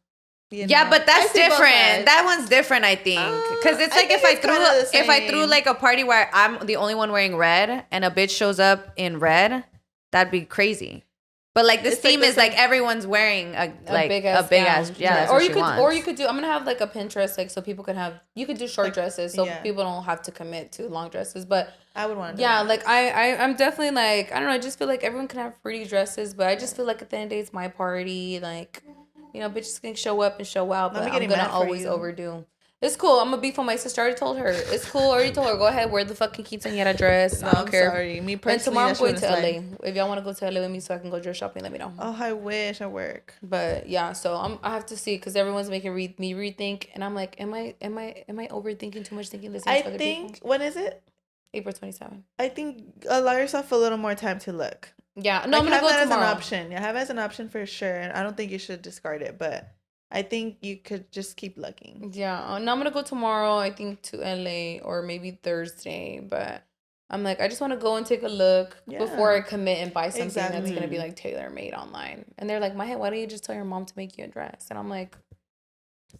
You Yeah, know, but that's I see both different. sides. That one's different, I think, because it's I like think if it's kinda the if I threw same. like a party where I'm the only one wearing red and a bitch shows up in red, that'd be crazy. But like this It's like theme the is like same- everyone's wearing a big ass gown. yeah. That's Or what you she could, wants. or you could do. I'm gonna have like a Pinterest, like so people can have. You could do short dresses, so yeah. people don't have to commit to long dresses. But I would want to. yeah, like I'm definitely like, I don't know. I just feel like everyone can have pretty dresses, but I just feel like at the end of the day, it's my party. Like, you know, bitches can show up and show out, but I'm getting gonna mad for always you. overdo. It's cool. I'm gonna beef on my sister. I already told her. It's cool. I already told her. Go ahead, wear the fucking quinceañera dress. No, I don't I'm care. sorry. Me And personally, tomorrow I'm that going to shouldn't LA. If y'all want to go to LA with me, so I can go dress shopping, let me know. Oh, I wish I work. But yeah, so I have to see, because everyone's making me rethink, and I'm like, am I overthinking too much, thinking this? I think when is it? April 27th. I think allow yourself a little more time to look. Yeah, no, Like, I'm gonna have go that tomorrow. as an option. Yeah, have it as an option for sure. And I don't think you should discard it, but I think you could just keep looking. Yeah, no, I'm gonna go tomorrow. I think to LA, or maybe Thursday. But I'm like, I just want to go and take a look before I commit and buy something that's gonna be like tailor made online. And they're like, why don't you just tell your mom to make you a dress? And I'm like,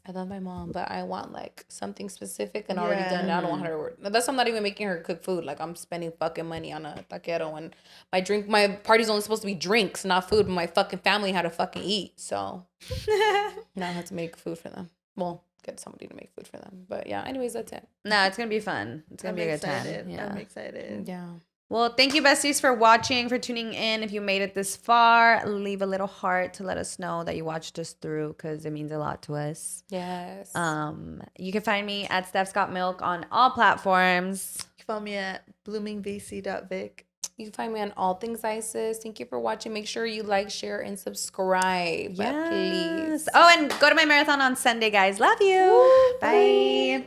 I love my mom, but I want like something specific and already done. I don't want her to work. That's why I'm not even making her cook food. Like, I'm spending fucking money on a taquero, and my party's only supposed to be drinks, not food. But my fucking family had to fucking eat, so now I have to make food for them. Well, get somebody to make food for them. But yeah, anyways, that's it. No, it's gonna be fun. It's gonna be a good excited. time. Yeah. I'm excited. Yeah. Well, thank you, besties, for watching, for tuning in. If you made it this far, leave a little heart to let us know that you watched us through, because it means a lot to us. Yes. You can find me at Steph's Got Milk on all platforms. You can find me at bloomingvc.vic. You can find me on All Things ISIS. Thank you for watching. Make sure you like, share, and subscribe. Yes. Please. Oh, and go to my marathon on Sunday, guys. Love you. Woo, bye.